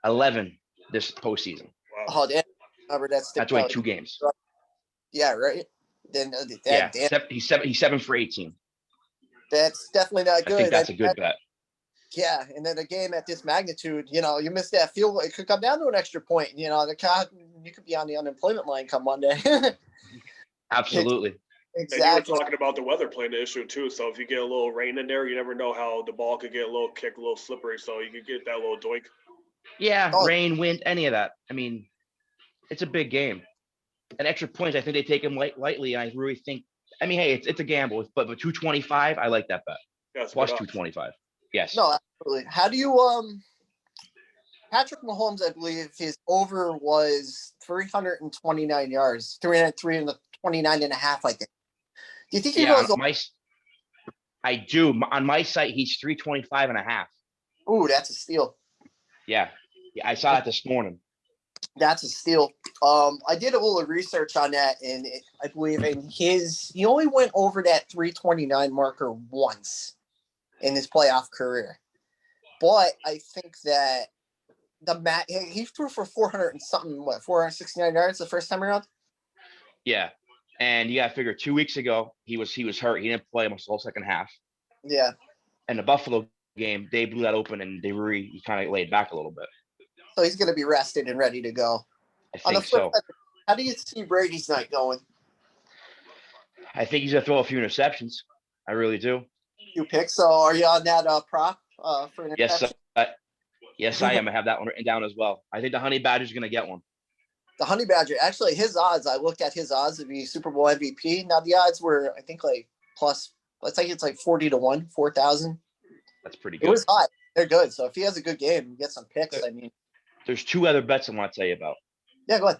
11 this postseason. Wow. Oh, damn. That's only 2 games. Yeah, right. Then he's 7 for 18. That's definitely not good. I think that's a good bet. Yeah, and then a game at this magnitude, you miss that field goal, it could come down to an extra point. You could be on the unemployment line come Monday. Absolutely. Exactly. And you were talking about the weather playing an issue too. So if you get a little rain in there, you never know how the ball could get a little kick, a little slippery. So you could get that little doink. Yeah, rain, wind, any of that. I mean, it's a big game. And extra points, I think they take them lightly. And I really think, hey, it's a gamble. But with 225, I like that bet. Yeah, plus 225. Yes. No, absolutely. How do you Patrick Mahomes, I believe his over was 329 yards, 329 and a half, I think. Do you think he goes over? I do. On my site, he's 325 and a half. Ooh, that's a steal. Yeah, I saw that this morning. That's a steal. I did a little research on that, and I believe he only went over that 329 marker once in his playoff career. But I think that he threw for 469 yards the first time around? Yeah. And you got to figure 2 weeks ago, he was hurt. He didn't play almost the whole second half. Yeah. And the Buffalo game, they blew that open and he kind of laid back a little bit. So he's going to be rested and ready to go. I think so. How do you see Brady's night going? I think he's going to throw a few interceptions. I really do. You pick. So are you on that prop for an interception? Yes, I am. I have that one written down as well. I think the Honey Badger's going to get one. The Honey Badger, actually, his odds, I looked at his odds to be Super Bowl MVP. Now, the odds were, I think, like plus, let's say it's like 40-1, 4,000. That's pretty good. It was hot. They're good. So if he has a good game, get some picks, There's 2 other bets I want to tell you about. Yeah, go ahead.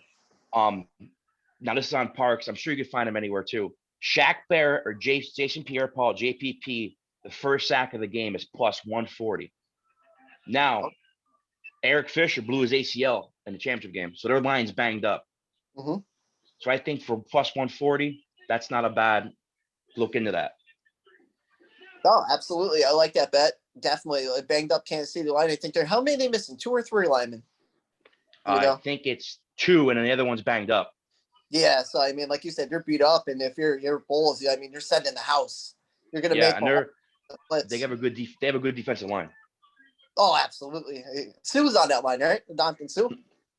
Now, this is on Parks. I'm sure you can find them anywhere, too. Shaq Barrett or Jason Pierre-Paul, JPP, the first sack of the game is plus 140. Now, Eric Fisher blew his ACL in the championship game, so their line's banged up. Mm-hmm. So I think for plus 140, that's not a bad look into that. Oh, absolutely. I like that bet. Definitely banged up Kansas City line. I think how many are they missing? 2 or 3 linemen? You I know? think it's 2, and then the other one's banged up. Yeah. So, I mean, like you said, you're beat up. And if you're Bulls, I mean, you're sending the house. You're going to Yeah, make and blitz. they have a good they have a good defensive line. Oh, absolutely. Sue's on that line, right? Donovan Sue?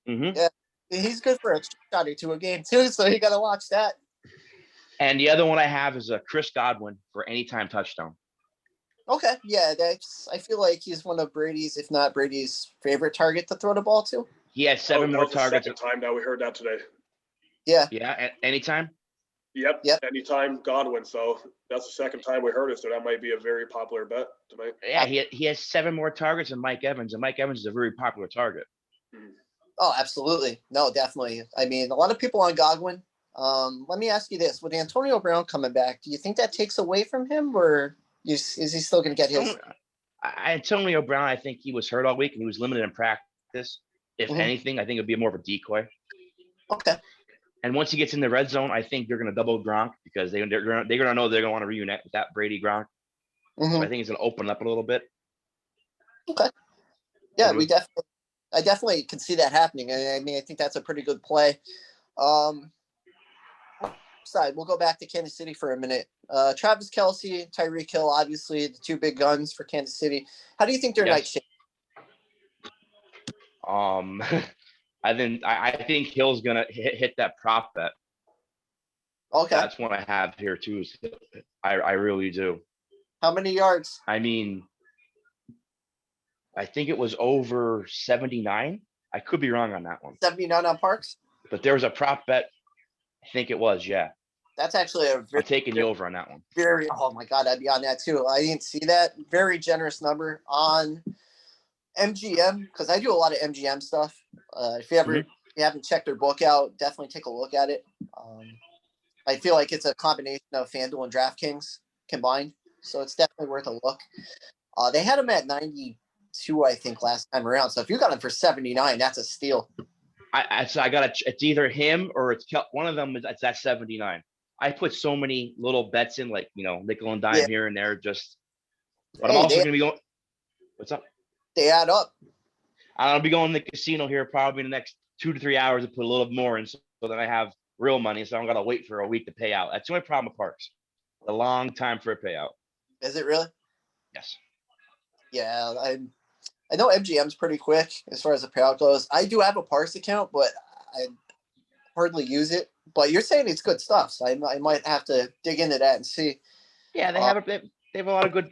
Mm-hmm. Yeah. He's good for a shot or 2 a game, too. So you got to watch that. And the other one I have is a Chris Godwin for anytime touchdown. Okay. Yeah. I feel like he's one of Brady's, if not Brady's, favorite target to throw the ball to. He has 7 more targets. Second time that we heard that today. Yeah. Yeah, anytime. Yep. Anytime Godwin. So that's the second time we heard it. So that might be a very popular bet tonight. Yeah, he has 7 more targets than Mike Evans, and Mike Evans is a very popular target. Oh, absolutely. No, definitely. I mean, a lot of people on Godwin. Let me ask you this: with Antonio Brown coming back, do you think that takes away from him, or is he still going to get his? Antonio Brown, I think he was hurt all week and he was limited in practice. If anything, I think it'd be more of a decoy. Okay. And once he gets in the red zone, I think they're going to double Gronk because they're going to know they're going to want to reunite with that Brady Gronk. So I think it's going to open up a little bit. Okay. Yeah, I definitely can see that happening. I mean, I think that's a pretty good play. Side, we'll go back to Kansas City for a minute. Travis Kelce, Tyreek Hill, obviously the 2 big guns for Kansas City. How do you think their night shape? I think Hill's gonna hit that prop bet. Okay. That's what I have here too. I really do. How many yards? I mean, I think it was over 79. I could be wrong on that one. 79 on Parks? But there was a prop bet. I think it was, yeah. That's actually I'm taking you over on that one. Oh my God, I'd be on that too. I didn't see that. Very generous number on MGM, because I do a lot of MGM stuff. If you haven't checked their book out, definitely take a look at it. I feel like it's a combination of FanDuel and DraftKings combined, so it's definitely worth a look. They had them at 92, I think, last time around. So if you got them for 79, that's a steal. I got it's either him or it's one of them. It's at 79. I put so many little bets in, like, nickel and dime here and there. But I'm also going to be going. What's up? They add up. I'll be going to the casino here probably in the next 2 to 3 hours to put a little more in, so that I have real money. So I'm going to wait for a week to pay out. That's the only problem with Parks. A long time for a payout. Is it really? Yes. Yeah, I know MGM's pretty quick as far as the payout goes. I do have a Parks account, but I hardly use it. But you're saying it's good stuff, so I might have to dig into that and see. Yeah, they have a lot of good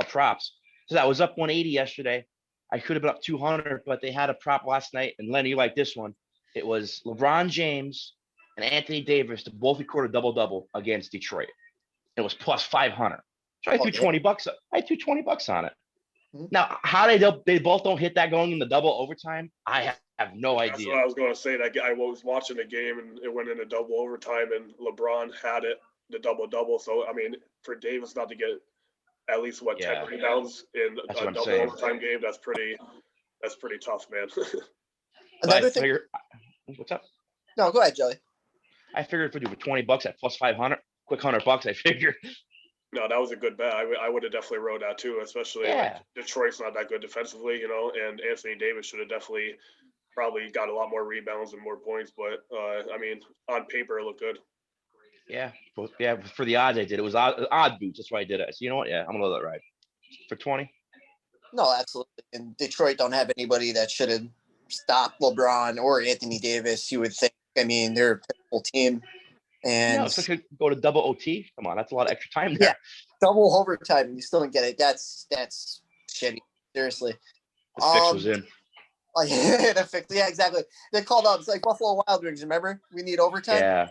props. So I was up 180 yesterday. I could have been up 200, but they had a prop last night. And Lenny, you like this one? It was LeBron James and Anthony Davis to both record a double-double against Detroit. It was plus 500. So I threw $20. I threw $20 on it. Now, how they both don't hit that going in the double overtime, I have no idea. That's what I was going to say. That I was watching the game and it went into double overtime, and LeBron had it, the double-double. So, I mean, for Davis not to get at least 10 rebounds in a double overtime game, that's pretty tough, man. Another thing. What's up? No, go ahead, Joey. I figured if we do $20 at plus 500, quick $100, I figured. No, that was a good bet. I would have definitely rode that too, especially like Detroit's not that good defensively, and Anthony Davis should have definitely probably got a lot more rebounds and more points. But I mean, on paper, it looked good. Yeah, for the odds I did. It was odd boots. That's why I did it. So you know what? Yeah, I'm gonna let that ride for 20. No, absolutely. And Detroit don't have anybody that should have stopped LeBron or Anthony Davis. You would think. I mean, they're a pivotal team. And especially go to double OT. Come on, that's a lot of extra time there. Yeah, double overtime, and you still didn't get it. That's shitty. Seriously. The fix was in. The fix, yeah, exactly. They called up. It's like Buffalo Wild Wings. Remember, we need overtime. Yeah.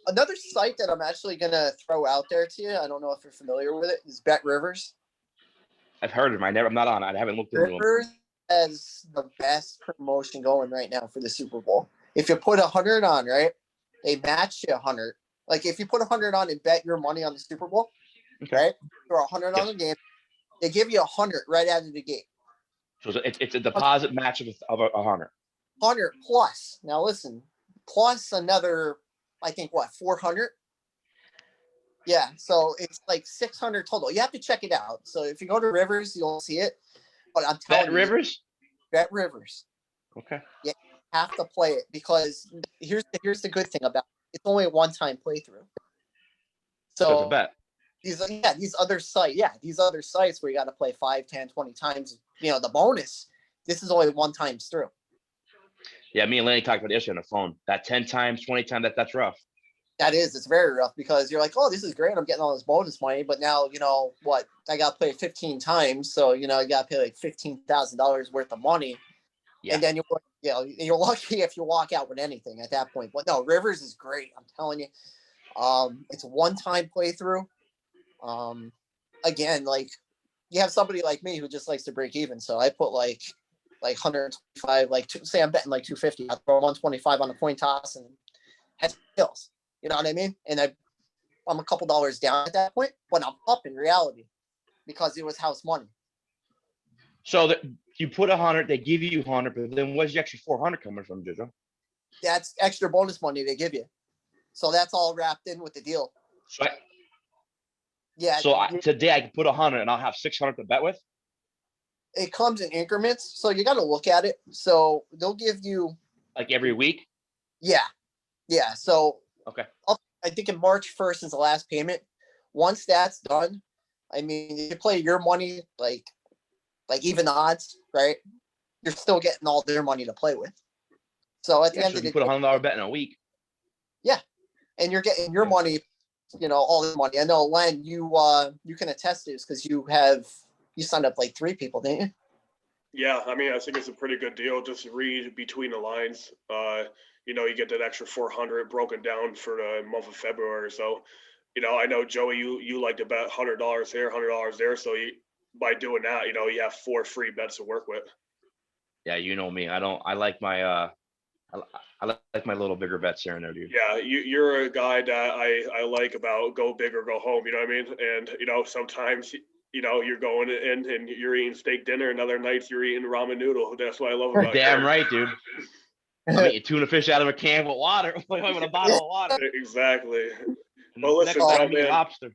Another site that I'm actually gonna throw out there to you. I don't know if you're familiar with it. Is Bet Rivers. I've heard of it. I'm not on. I haven't looked into them. Rivers has the best promotion going right now for the Super Bowl. If you put 100 on, right, they match you 100. Like if you put 100 on and bet your money on the Super Bowl, right, throw 100 on the game, they give you 100 right out of the gate. So it's a deposit match of 100. 100 plus. Now listen, plus another, I think 400. Yeah, so it's like 600 total. You have to check it out. So if you go to Rivers, you'll see it. But I'm telling Bet you, Rivers. Bet Rivers. Okay. You have to play it because here's the good thing about it. It's only a one-time playthrough. So it's a So bet. these other sites where you got to play 5, 10, 20 times, the bonus. This is only one time through. Yeah, me and Lenny talked about this on the phone. That 10 times, 20 times, that's rough. It's very rough because you're like, oh, this is great. I'm getting all this bonus money, but now, I got to play 15 times. So, you got to pay like $15,000 worth of money. Yeah. And then you're lucky if you walk out with anything at that point. But no, Rivers is great. I'm telling you. It's a one-time playthrough. Again, like you have somebody like me who just likes to break even. So I put like 125, say I'm betting like 250. I throw 125 on the coin toss and head kills. You know what I mean? And I'm a couple dollars down at that point, but I'm up in reality because it was house money. So you put 100, they give you 100, but then where's the extra 400 coming from, Jojo? That's extra bonus money they give you. So that's all wrapped in with the deal. Today I can put 100 and I'll have 600 to bet with. It comes in increments, so you got to look at it. So they'll give you like every week. Yeah. So okay, I think in March 1st is the last payment. Once that's done, I mean, you play your money like even odds, right? You're still getting all their money to play with. So at the end of the day, put $100 bet in a week. Yeah, and you're getting your money, all the money. I know, Len, you can attest to this because you signed up like 3 people, didn't you? Yeah, I mean, I think it's a pretty good deal. Just read between the lines. You get that extra 400 broken down for the month of February. So, I know, Joey, you like to bet $100 here, $100 there. So by doing that, you have 4 free bets to work with. Yeah, you know me. I like my I like my little bigger bets here and there, dude. Yeah, you're a guy that I like about go big or go home. You know what I mean? And sometimes you're going in and you're eating steak dinner, and other nights you're eating ramen noodle. That's what I love about it. Damn right, dude. I'm eating tuna fish out of a can with water, with a bottle of water. Exactly. Well, listen, man, lobster.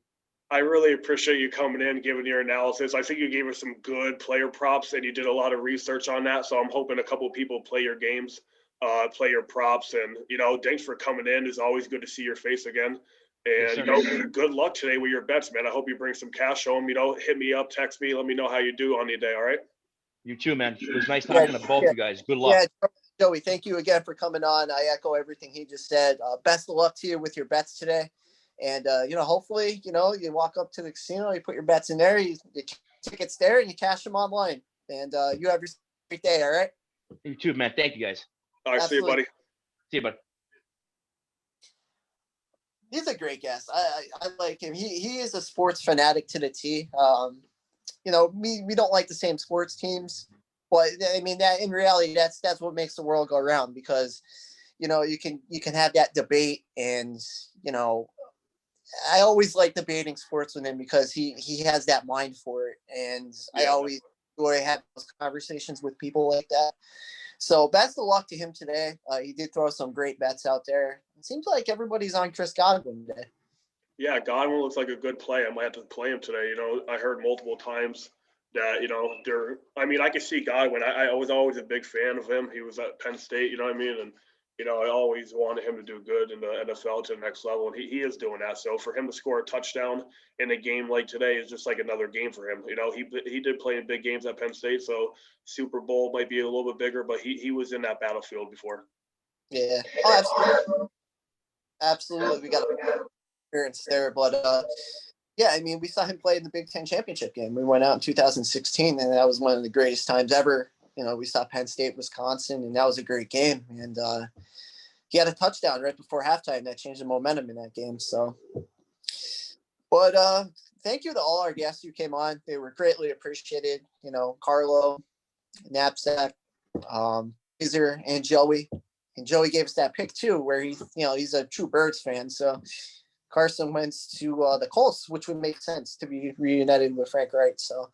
I really appreciate you coming in, giving your analysis. I think you gave us some good player props, and you did a lot of research on that. So I'm hoping a couple of people play your games, play your props, and thanks for coming in. It's always good to see your face again. And good luck today with your bets, man. I hope you bring some cash home. Hit me up, text me, let me know how you do on the day. All right. You too, man. It was nice talking to both you guys. Good luck. Yeah, Joey, thank you again for coming on. I echo everything he just said. Best of luck to you with your bets today. And hopefully, you walk up to the casino, you put your bets in there, you tickets there, and you cash them online. And you have your great day. All right. You too, man. Thank you, guys. All right. Absolutely. See you, buddy. See you, bud. He's a great guest. I like him. He is a sports fanatic to the T. We don't like the same sports teams, but I mean that in reality, that's what makes the world go around because, you can have that debate and, I always like debating sports with him because he has that mind for it. And I always enjoy having those conversations with people like that. So best of luck to him today. He did throw some great bets out there. It seems like everybody's on Chris Godwin today. Yeah, Godwin looks like a good play. I might have to play him today. I heard multiple times that, I could see Godwin. I was always a big fan of him. He was at Penn State, you know what I mean? And, I always wanted him to do good in the NFL to the next level, and he is doing that. So for him to score a touchdown in a game like today is just like another game for him. He did play in big games at Penn State, so Super Bowl might be a little bit bigger, but he was in that battlefield before. Yeah. Oh, absolutely. Absolutely. We got experience there, but we saw him play in the Big Ten championship game. We went out in 2016, and that was one of the greatest times ever. We saw Penn State, Wisconsin, and that was a great game. And he had a touchdown right before halftime that changed the momentum in that game. So, but thank you to all our guests who came on. They were greatly appreciated. Carlo, Knapsack, Caesar, and Joey. And Joey gave us that pick too, where he's a true Birds fan. So Carson went to the Colts, which would make sense to be reunited with Frank Wright. So.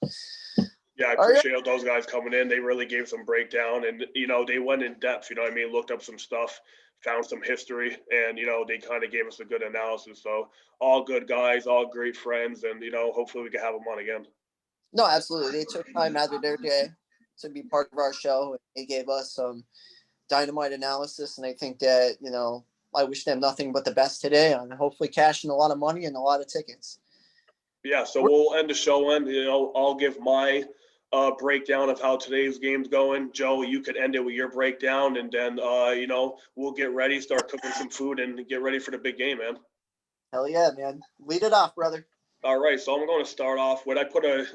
Yeah, I appreciate those guys coming in. They really gave some breakdown, and they went in depth. Looked up some stuff found some history, and they kind of gave us a good analysis. So all good guys, all great friends, and hopefully we can have them on again. No, absolutely. They took time out of their day to be part of our show. They gave us some dynamite analysis, and I think that I wish them nothing but the best today, and hopefully cashing a lot of money and a lot of tickets. Yeah, so we'll end the show and I'll give my breakdown of how today's game's going. Joe, you could end it with your breakdown, and then we'll get ready, start cooking some food, and get ready for the big game, man. Hell yeah, man. Lead it off, brother. All right, so I'm going to start off with, I put a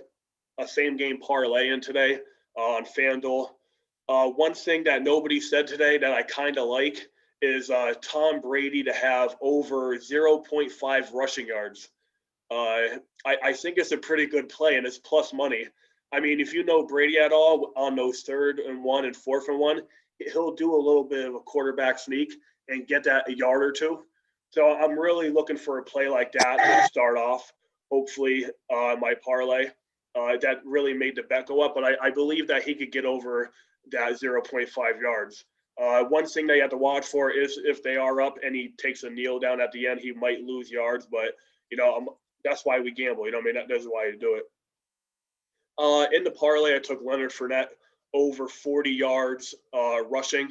same game parlay in today on FanDuel. One thing that nobody said today that I kind of like is Tom Brady to have over 0.5 rushing yards. I think it's a pretty good play, and it's plus money. I mean, if you know Brady at all on those 3rd and 1 and 4th and 1, he'll do a little bit of a quarterback sneak and get that a yard or two. So I'm really looking for a play like that to start off. Hopefully, my parlay that really made the bet go up. But I believe that he could get over that 0.5 yards. One thing they have to watch for is if they are up and he takes a kneel down at the end, he might lose yards. But that's why we gamble. That's why you do it. In the parlay, I took Leonard Fournette over 40 yards rushing,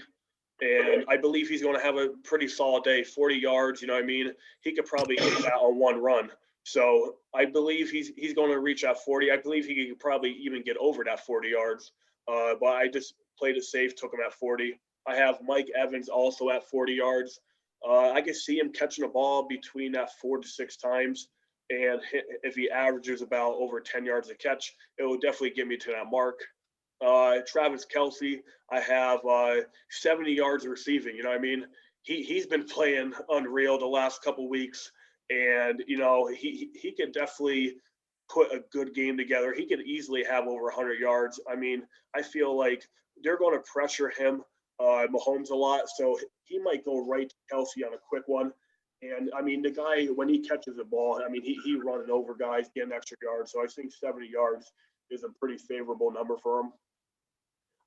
and I believe he's going to have a pretty solid day. 40 yards, he could probably hit that on one run. So I believe he's going to reach that 40. I believe he could probably even get over that 40 yards. But I just played it safe, took him at 40. I have Mike Evans also at 40 yards. I can see him catching a ball between that 4 to 6 times. And if he averages about over 10 yards a catch, it will definitely get me to that mark. Travis Kelce, I have 70 yards receiving. He's been playing unreal the last couple weeks, and he can definitely put a good game together. He could easily have over 100 yards. I feel like they're going to pressure him, Mahomes, a lot, so he might go right to Kelce on a quick one. And the guy, when he catches the ball, he running over guys, getting extra yards. So I think 70 yards is a pretty favorable number for him.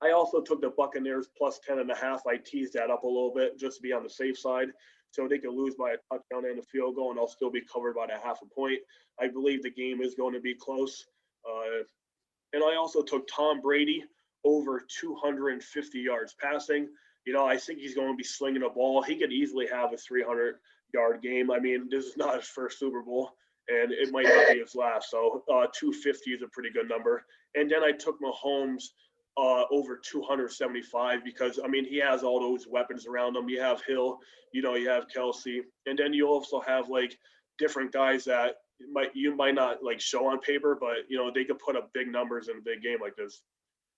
I also took the Buccaneers plus 10.5. I teased that up a little bit just to be on the safe side. So they can lose by a touchdown and a field goal, and I'll still be covered by a half a point. I believe the game is going to be close. And I also took Tom Brady over 250 yards passing. I think he's going to be slinging a ball. He could easily have a 300-yard game. This is not his first Super Bowl, and it might not be his last. So 250 is a pretty good number. And then I took Mahomes over 275 because, he has all those weapons around him. You have Hill, you have Kelce, and then you also have, different guys that you might not, show on paper, but, they could put up big numbers in a big game like this.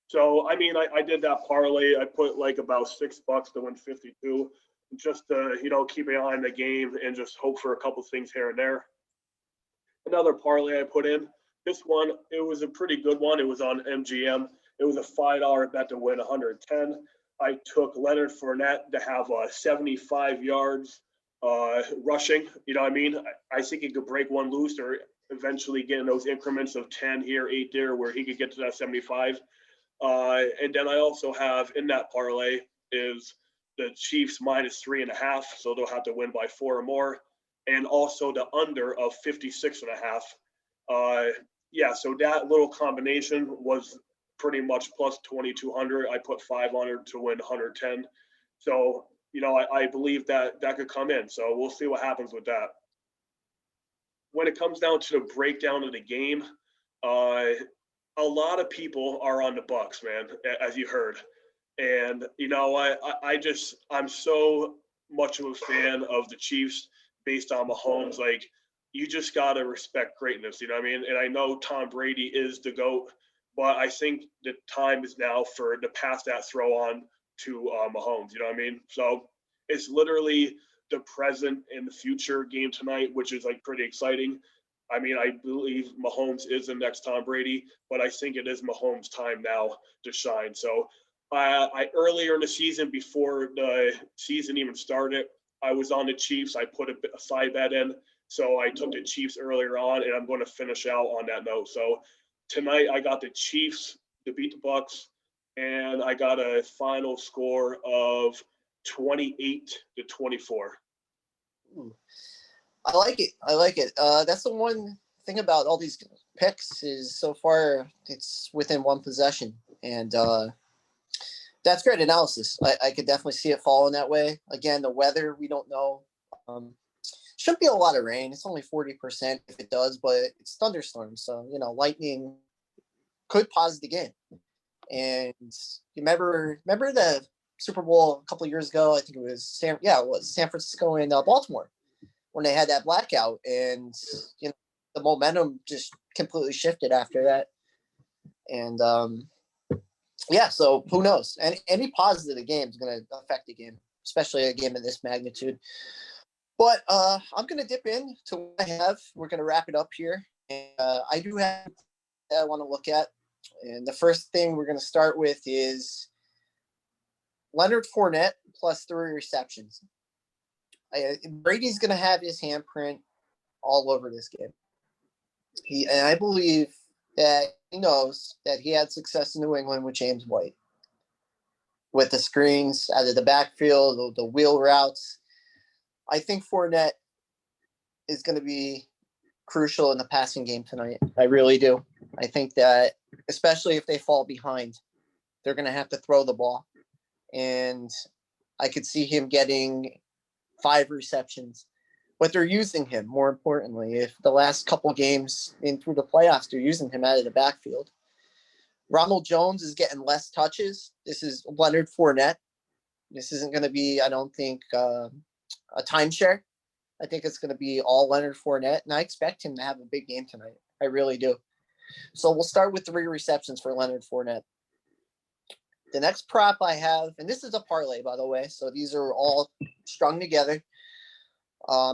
So, I did that parlay. I put about $6 to win 52, just to, keep an eye on the game and just hope for a couple things here and there. Another parlay I put in, this one, it was a pretty good one. It was on MGM. It was a $5 bet to win 110. I took Leonard Fournette to have 75 yards rushing. I think he could break one loose or eventually get in those increments of 10 here, 8 there, where he could get to that 75. And then I also have in that parlay is the Chiefs minus 3.5, so they'll have to win by 4 or more, and also the under of 56.5. So that little combination was pretty much plus 2,200. I put 500 to win 110. So I believe that could come in. So we'll see what happens with that. When it comes down to the breakdown of the game, a lot of people are on the Bucs, man, as you heard. And, I'm so much of a fan of the Chiefs based on Mahomes. You just got to respect greatness, And I know Tom Brady is the GOAT, but I think the time is now to pass that throw on to Mahomes, So it's literally the present and the future game tonight, which is pretty exciting. I believe Mahomes is the next Tom Brady, but I think it is Mahomes' time now to shine. So I earlier in the season, before the season even started, I was on the Chiefs. I put a side bet in. So I took the Chiefs earlier on, and I'm going to finish out on that note. So tonight I got the Chiefs to beat the Bucs, and I got a final score of 28-24. I like it. That's the one thing about all these picks is so far it's within one possession. And that's great analysis. I could definitely see it falling that way. Again, the weather, we don't know. Shouldn't be a lot of rain. It's only 40% if it does, but it's thunderstorms. So, lightning could pause the game. And you remember the Super Bowl a couple of years ago? I think it was San Francisco and Baltimore when they had that blackout, and the momentum just completely shifted after that. And so who knows? Any pause of the game is going to affect the game, especially a game of this magnitude. But I'm going to dip in to what I have. We're going to wrap it up here. And, I do have that I want to look at. And the first thing we're going to start with is Leonard Fournette plus 3 receptions. Brady's going to have his handprint all over this game. And I believe that he knows that he had success in New England with James White. With the screens out of the backfield, the wheel routes. I think Fournette is going to be crucial in the passing game tonight. I really do. I think that, especially if they fall behind, they're going to have to throw the ball. And I could see him getting 5 receptions. But they're using him, more importantly. If the last couple games in through the playoffs, they're using him out of the backfield. Ronald Jones is getting less touches. This is Leonard Fournette. This isn't going to be, I don't think, a timeshare. I think it's going to be all Leonard Fournette, and I expect him to have a big game tonight. I really do. So we'll start with 3 receptions for Leonard Fournette. The next prop I have, and this is a parlay, by the way, so these are all strung together.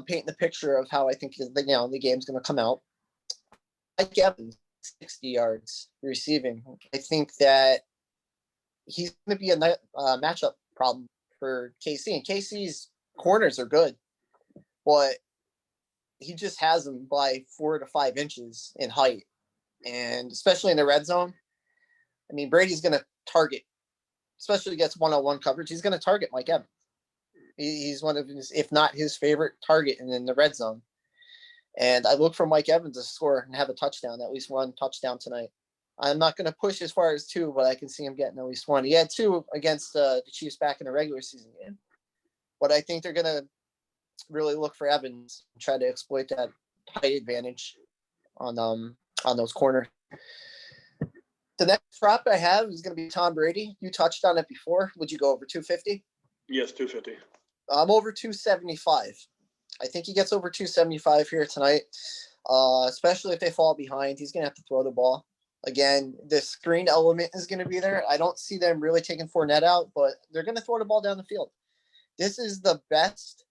Painting the picture of how I think the game's going to come out. Mike Evans, 60 yards receiving. I think that he's going to be a matchup problem for KC, and KC's corners are good, but he just has them by 4 to 5 inches in height, and especially in the red zone. I mean, Brady's going to target, especially against one-on-one coverage. He's going to target Mike Evans. He's one of his, if not his favorite target in the red zone. And I look for Mike Evans to score and have a touchdown, at least 1 touchdown tonight. I'm not going to push as far as 2, but I can see him getting at least 1. He had 2 against the Chiefs back in the regular season game. But I think they're going to really look for Evans and try to exploit that height advantage on those corners. The next prop I have is going to be Tom Brady. You touched on it before. Would you go over 250? Yes, 250. I'm over 275. I think he gets over 275 here tonight, especially if they fall behind. He's going to have to throw the ball. Again, the screen element is going to be there. I don't see them really taking Fournette out, but they're going to throw the ball down the field. This is the best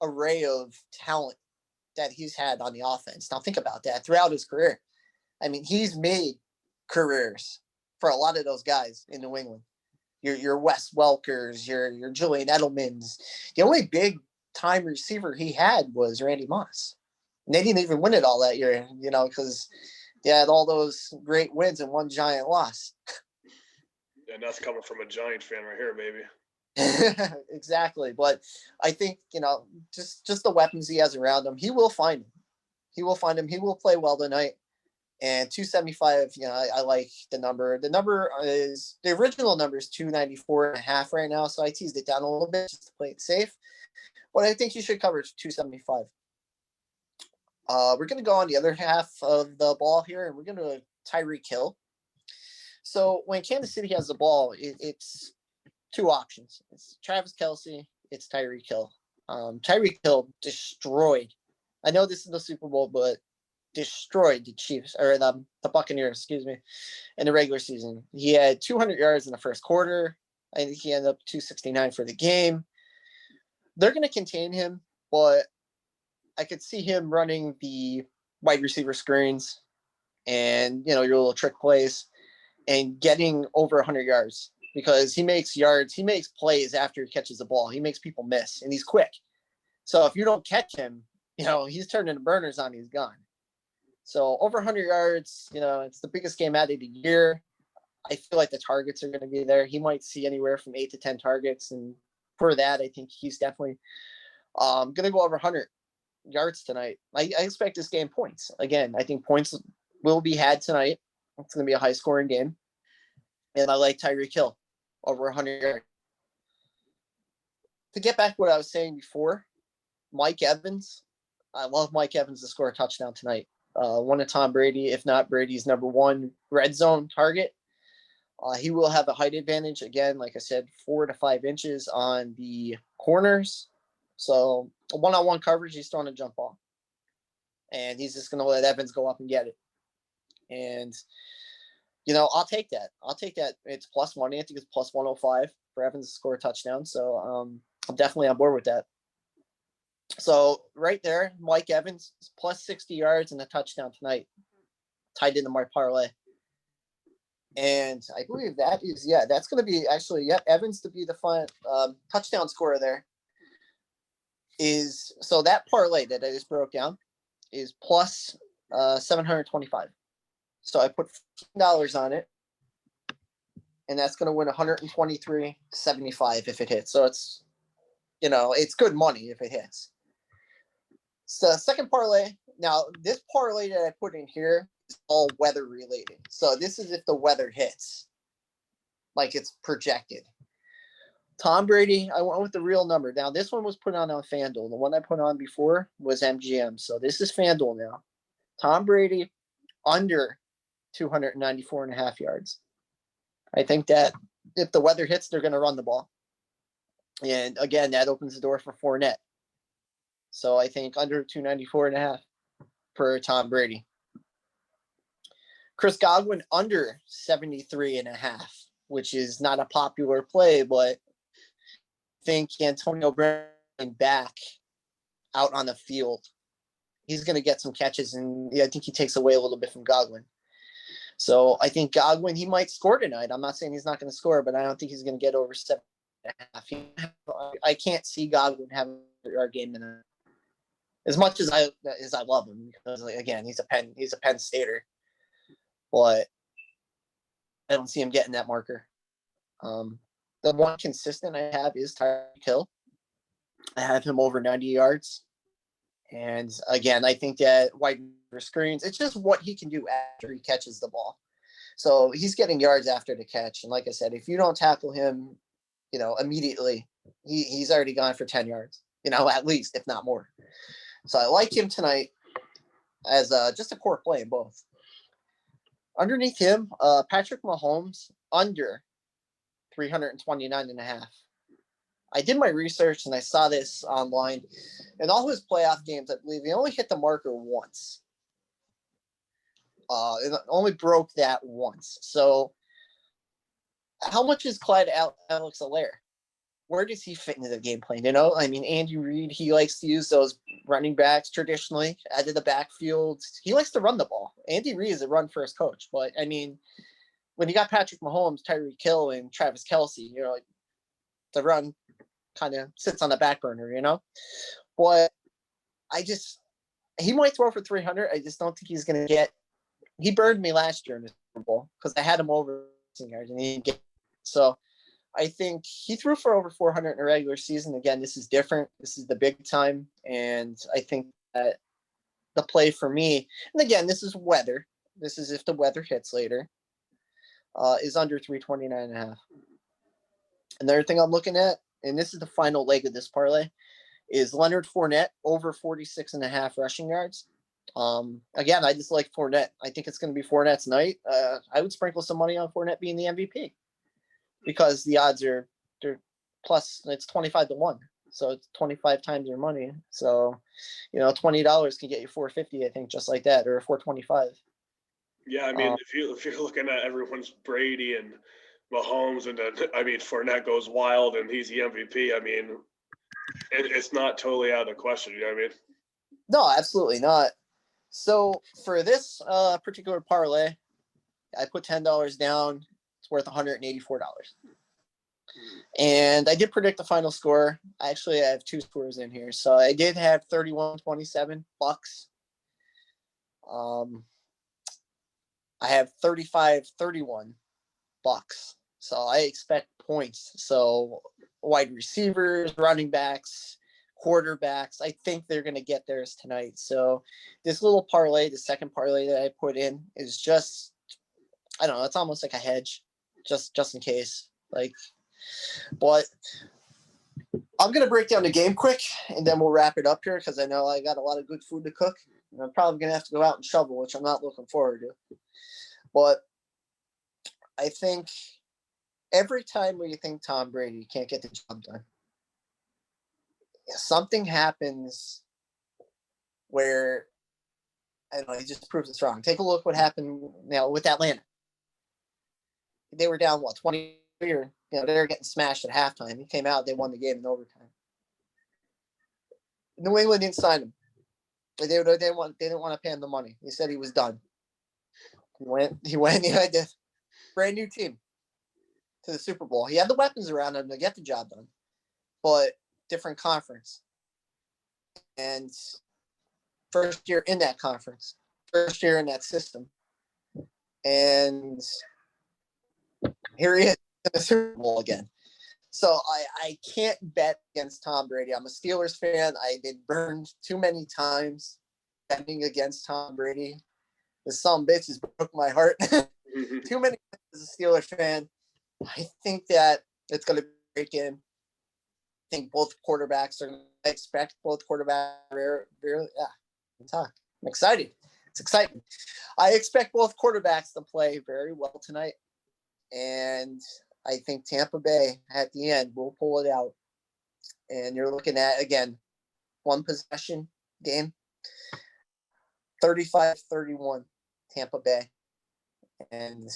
array of talent that he's had on the offense. Now think about that throughout his career. I mean, he's made careers for a lot of those guys in New England. Your Wes Welkers, your Julian Edelmans. The only big time receiver he had was Randy Moss. And they didn't even win it all that year, because they had all those great wins and 1 giant loss. And that's coming from a Giant fan right here, baby. Exactly. But I think, just the weapons he has around him, he will find him. He will find him. He will play well tonight. And 275, I like the number. The number is, the original number is 294.5 right now. So I teased it down a little bit just to play it safe. But I think you should cover 275. We're going to go on the other half of the ball here, and we're going to Tyreek Hill. So when Kansas City has the ball, it's 2 options. It's Travis Kelce, it's Tyreek Hill. Tyreek Hill destroyed. I know this is the Super Bowl, but destroyed the Chiefs, or the Buccaneers, in the regular season. He had 200 yards in the first quarter. I think he ended up 269 for the game. They're going to contain him, but I could see him running the wide receiver screens and, your little trick plays and getting over 100 yards because he makes yards. He makes plays after he catches the ball. He makes people miss, and he's quick. So if you don't catch him, he's turning the burners on. He's gone. So over 100 yards, it's the biggest game out of the year. I feel like the targets are going to be there. He might see anywhere from 8 to 10 targets. And for that, I think he's definitely going to go over 100 yards tonight. I expect this game points. Again, I think points will be had tonight. It's going to be a high-scoring game. And I like Tyreek Hill over 100 yards. To get back to what I was saying before, Mike Evans. I love Mike Evans to score a touchdown tonight. One of Tom Brady, if not Brady's number one red zone target. He will have a height advantage. Again, like I said, 4 to 5 inches on the corners. So one-on-one coverage, he's throwing a jump ball. And he's just going to let Evans go up and get it. And, I'll take that. It's plus money. I think it's plus 105 for Evans to score a touchdown. So I'm definitely on board with that. So right there, Mike Evans plus 60 yards and a touchdown tonight, tied into my parlay. And I believe that's going to be Evans to be the fun touchdown scorer there. So that parlay that I just broke down is plus 725. So I put $15 on it, and that's going to win 123.75 if it hits. So it's, it's good money if it hits. So second parlay. Now this parlay that I put in here is all weather related. So this is if the weather hits, like it's projected. Tom Brady, I went with the real number. Now this one was put on FanDuel. The one I put on before was MGM. So this is FanDuel now. Tom Brady under 294.5 yards. I think that if the weather hits, they're going to run the ball. And again, that opens the door for Fournette. So I think under 294.5 for Tom Brady. Chris Godwin under 73.5, which is not a popular play, but I think Antonio Brown back out on the field. He's going to get some catches, and I think he takes away a little bit from Godwin. So I think Godwin, he might score tonight. I'm not saying he's not going to score, but I don't think he's going to get over 7.5. I can't see Godwin having a game tonight. As much as I love him, because again, he's a Penn Stater, but I don't see him getting that marker. The one consistent I have is Tyreek Hill. I have him over 90 yards, and again, I think that wide screens. It's just what he can do after he catches the ball. So he's getting yards after the catch, and like I said, if you don't tackle him, immediately, he's already gone for 10 yards. At least, if not more. So I like him tonight as just a core play in both. Underneath him, Patrick Mahomes under 329.5. I did my research and I saw this online. In all his playoff games, I believe he only hit the marker once. It only broke that once. So how much is Clyde Alex-Alaire? Where does he fit into the game plan? Andy Reid, he likes to use those running backs traditionally out of the backfield. He likes to run the ball. Andy Reid is a run-first coach. But, when you got Patrick Mahomes, Tyreek Hill, and Travis Kelce, the run kind of sits on the back burner, But he might throw for 300. I just don't think he's going to get – he burned me last year in the Super Bowl because I had him over yards and he didn't get – so – I think he threw for over 400 in a regular season. Again, this is different. This is the big time. And I think that the play for me, and again, this is weather. This is if the weather hits later, is under 329.5. Another thing I'm looking at, and this is the final leg of this parlay, is Leonard Fournette over 46.5 rushing yards. Again, I just like Fournette. I think it's going to be Fournette's night. I would sprinkle some money on Fournette being the MVP. Because the odds they're plus it's 25-1, so it's 25 times your money. So, $20 can get you $450, I think, just like that, or $425. Yeah, if you're looking at everyone's Brady and Mahomes, and then Fournette goes wild and he's the MVP. It's not totally out of the question. You know what I mean? No, absolutely not. So for this particular parlay, I put $10 down. Worth $184. And I did predict the final score. Actually, I have two scores in here. So I did have 31-27 Bucks. I have 35-31 Bucks. So I expect points. So wide receivers, running backs, quarterbacks, I think they're going to get theirs tonight. So this little parlay, the second parlay that I put in, is just, I don't know, it's almost like a hedge, just in case. Like, but I'm going to break down the game quick, and then we'll wrap it up here because I know I got a lot of good food to cook. And I'm probably going to have to go out and shovel, which I'm not looking forward to. But I think every time where you think Tom Brady can't get the job done, something happens where, I don't know, he just proves it's wrong. Take a look what happened now with Atlanta. They were down, 20 or, they were getting smashed at halftime. He came out, they won the game in overtime. New England didn't sign him. They didn't want to pay him the money. He said he was done. He had a brand new team to the Super Bowl. He had the weapons around him to get the job done, but different conference. And first year in that conference, first year in that system. And here he is in the Super Bowl again. So I can't bet against Tom Brady. I'm a Steelers fan. I've been burned too many times betting against Tom Brady. The son bitch has broke my heart. Too many times as a Steelers fan. I think that it's going to be a great game. I think both quarterbacks are. I expect both quarterbacks. I'm excited. It's exciting. I expect both quarterbacks to play very well tonight, and I think Tampa Bay at the end will pull it out. And you're looking at, again, one possession game, 35-31, Tampa Bay, and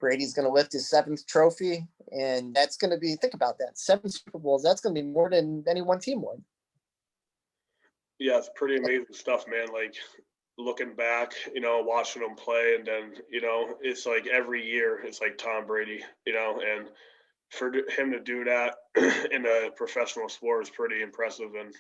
Brady's going to lift his 7th trophy, and that's going to be, think about that, 7 Super Bowls. That's going to be more than any one team won. Yeah, it's pretty amazing stuff, man. Like, looking back, watching him play, and then, it's like every year it's like Tom Brady, and for him to do that in a professional sport is pretty impressive. And,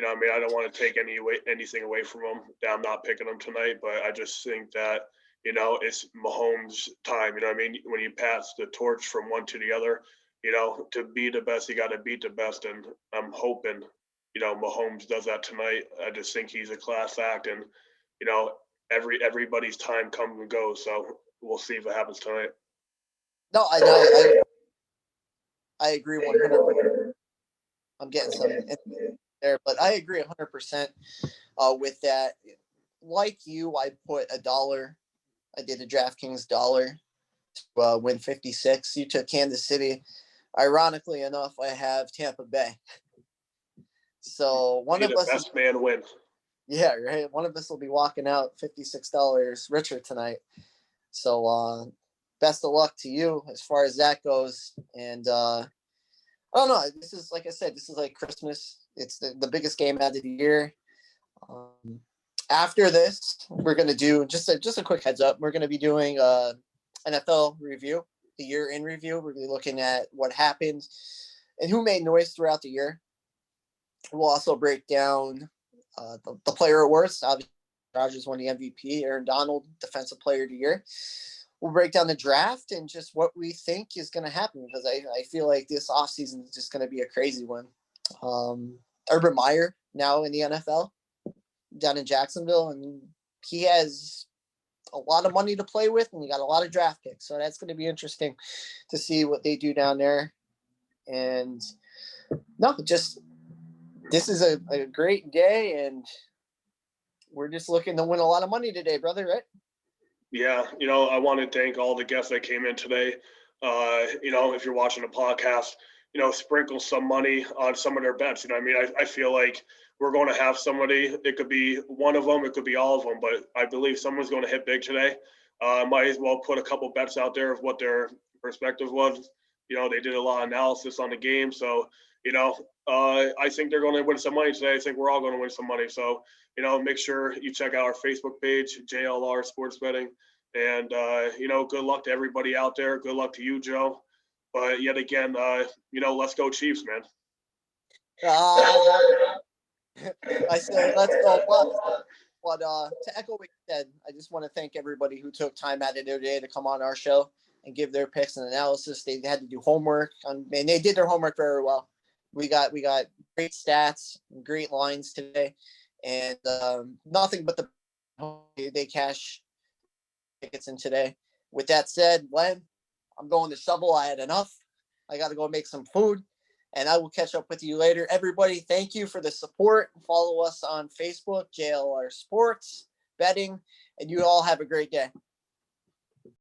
I don't want to take anything away from him. I'm not picking him tonight, but I just think that, it's Mahomes' time. When you pass the torch from one to the other, to be the best, you got to beat the best. And I'm hoping, Mahomes does that tonight. I just think he's a class act, and, everybody's time comes and goes. So we'll see if it happens tonight. No, I agree 100%. I'm getting some there, but I agree 100% with that. Like you, I put $1. I did a DraftKings dollar to win 56. You took Kansas City. Ironically enough, I have Tampa Bay. So one of us, best man win. Yeah, right. One of us will be walking out $56 richer tonight. So best of luck to you as far as that goes. And I don't know. This is, like I said, this is like Christmas. It's the biggest game out of the year. After this, we're going to do just a quick heads up. We're going to be doing NFL review, the year in review. We're going to be looking at what happened and who made noise throughout the year. We'll also break down the player awards. Obviously, Rodgers won the MVP. Aaron Donald, Defensive Player of the Year. We'll break down the draft and just what we think is going to happen, because I feel like this offseason is just going to be a crazy one. Urban Meyer now in the NFL down in Jacksonville, and he has a lot of money to play with, and he got a lot of draft picks. So that's going to be interesting to see what they do down there. And no, just this is a great day, and we're just looking to win a lot of money today, brother, right? Yeah, I want to thank all the guests that came in today. If you're watching the podcast, sprinkle some money on some of their bets. I feel like we're going to have somebody. It could be one of them. It could be all of them. But I believe someone's going to hit big today. Might as well put a couple bets out there of what their perspective was. They did a lot of analysis on the game. So, I think they're going to win some money today. I think we're all going to win some money. So, make sure you check out our Facebook page, JLR Sports Betting. And, good luck to everybody out there. Good luck to you, Joe. But yet again, let's go Chiefs, man. I said, let's go Bucks. But to echo what you said, I just want to thank everybody who took time out of their day to come on our show. and give their picks and analysis. They had to do homework and they did their homework very well. We got great stats, great lines today, and nothing but they cash tickets in today. With that said, Len, I'm going to shovel. I had enough. I got to go make some food, and I will catch up with you later. Everybody, thank you for the support. Follow us on Facebook, JLR Sports Betting, and you all have a great day.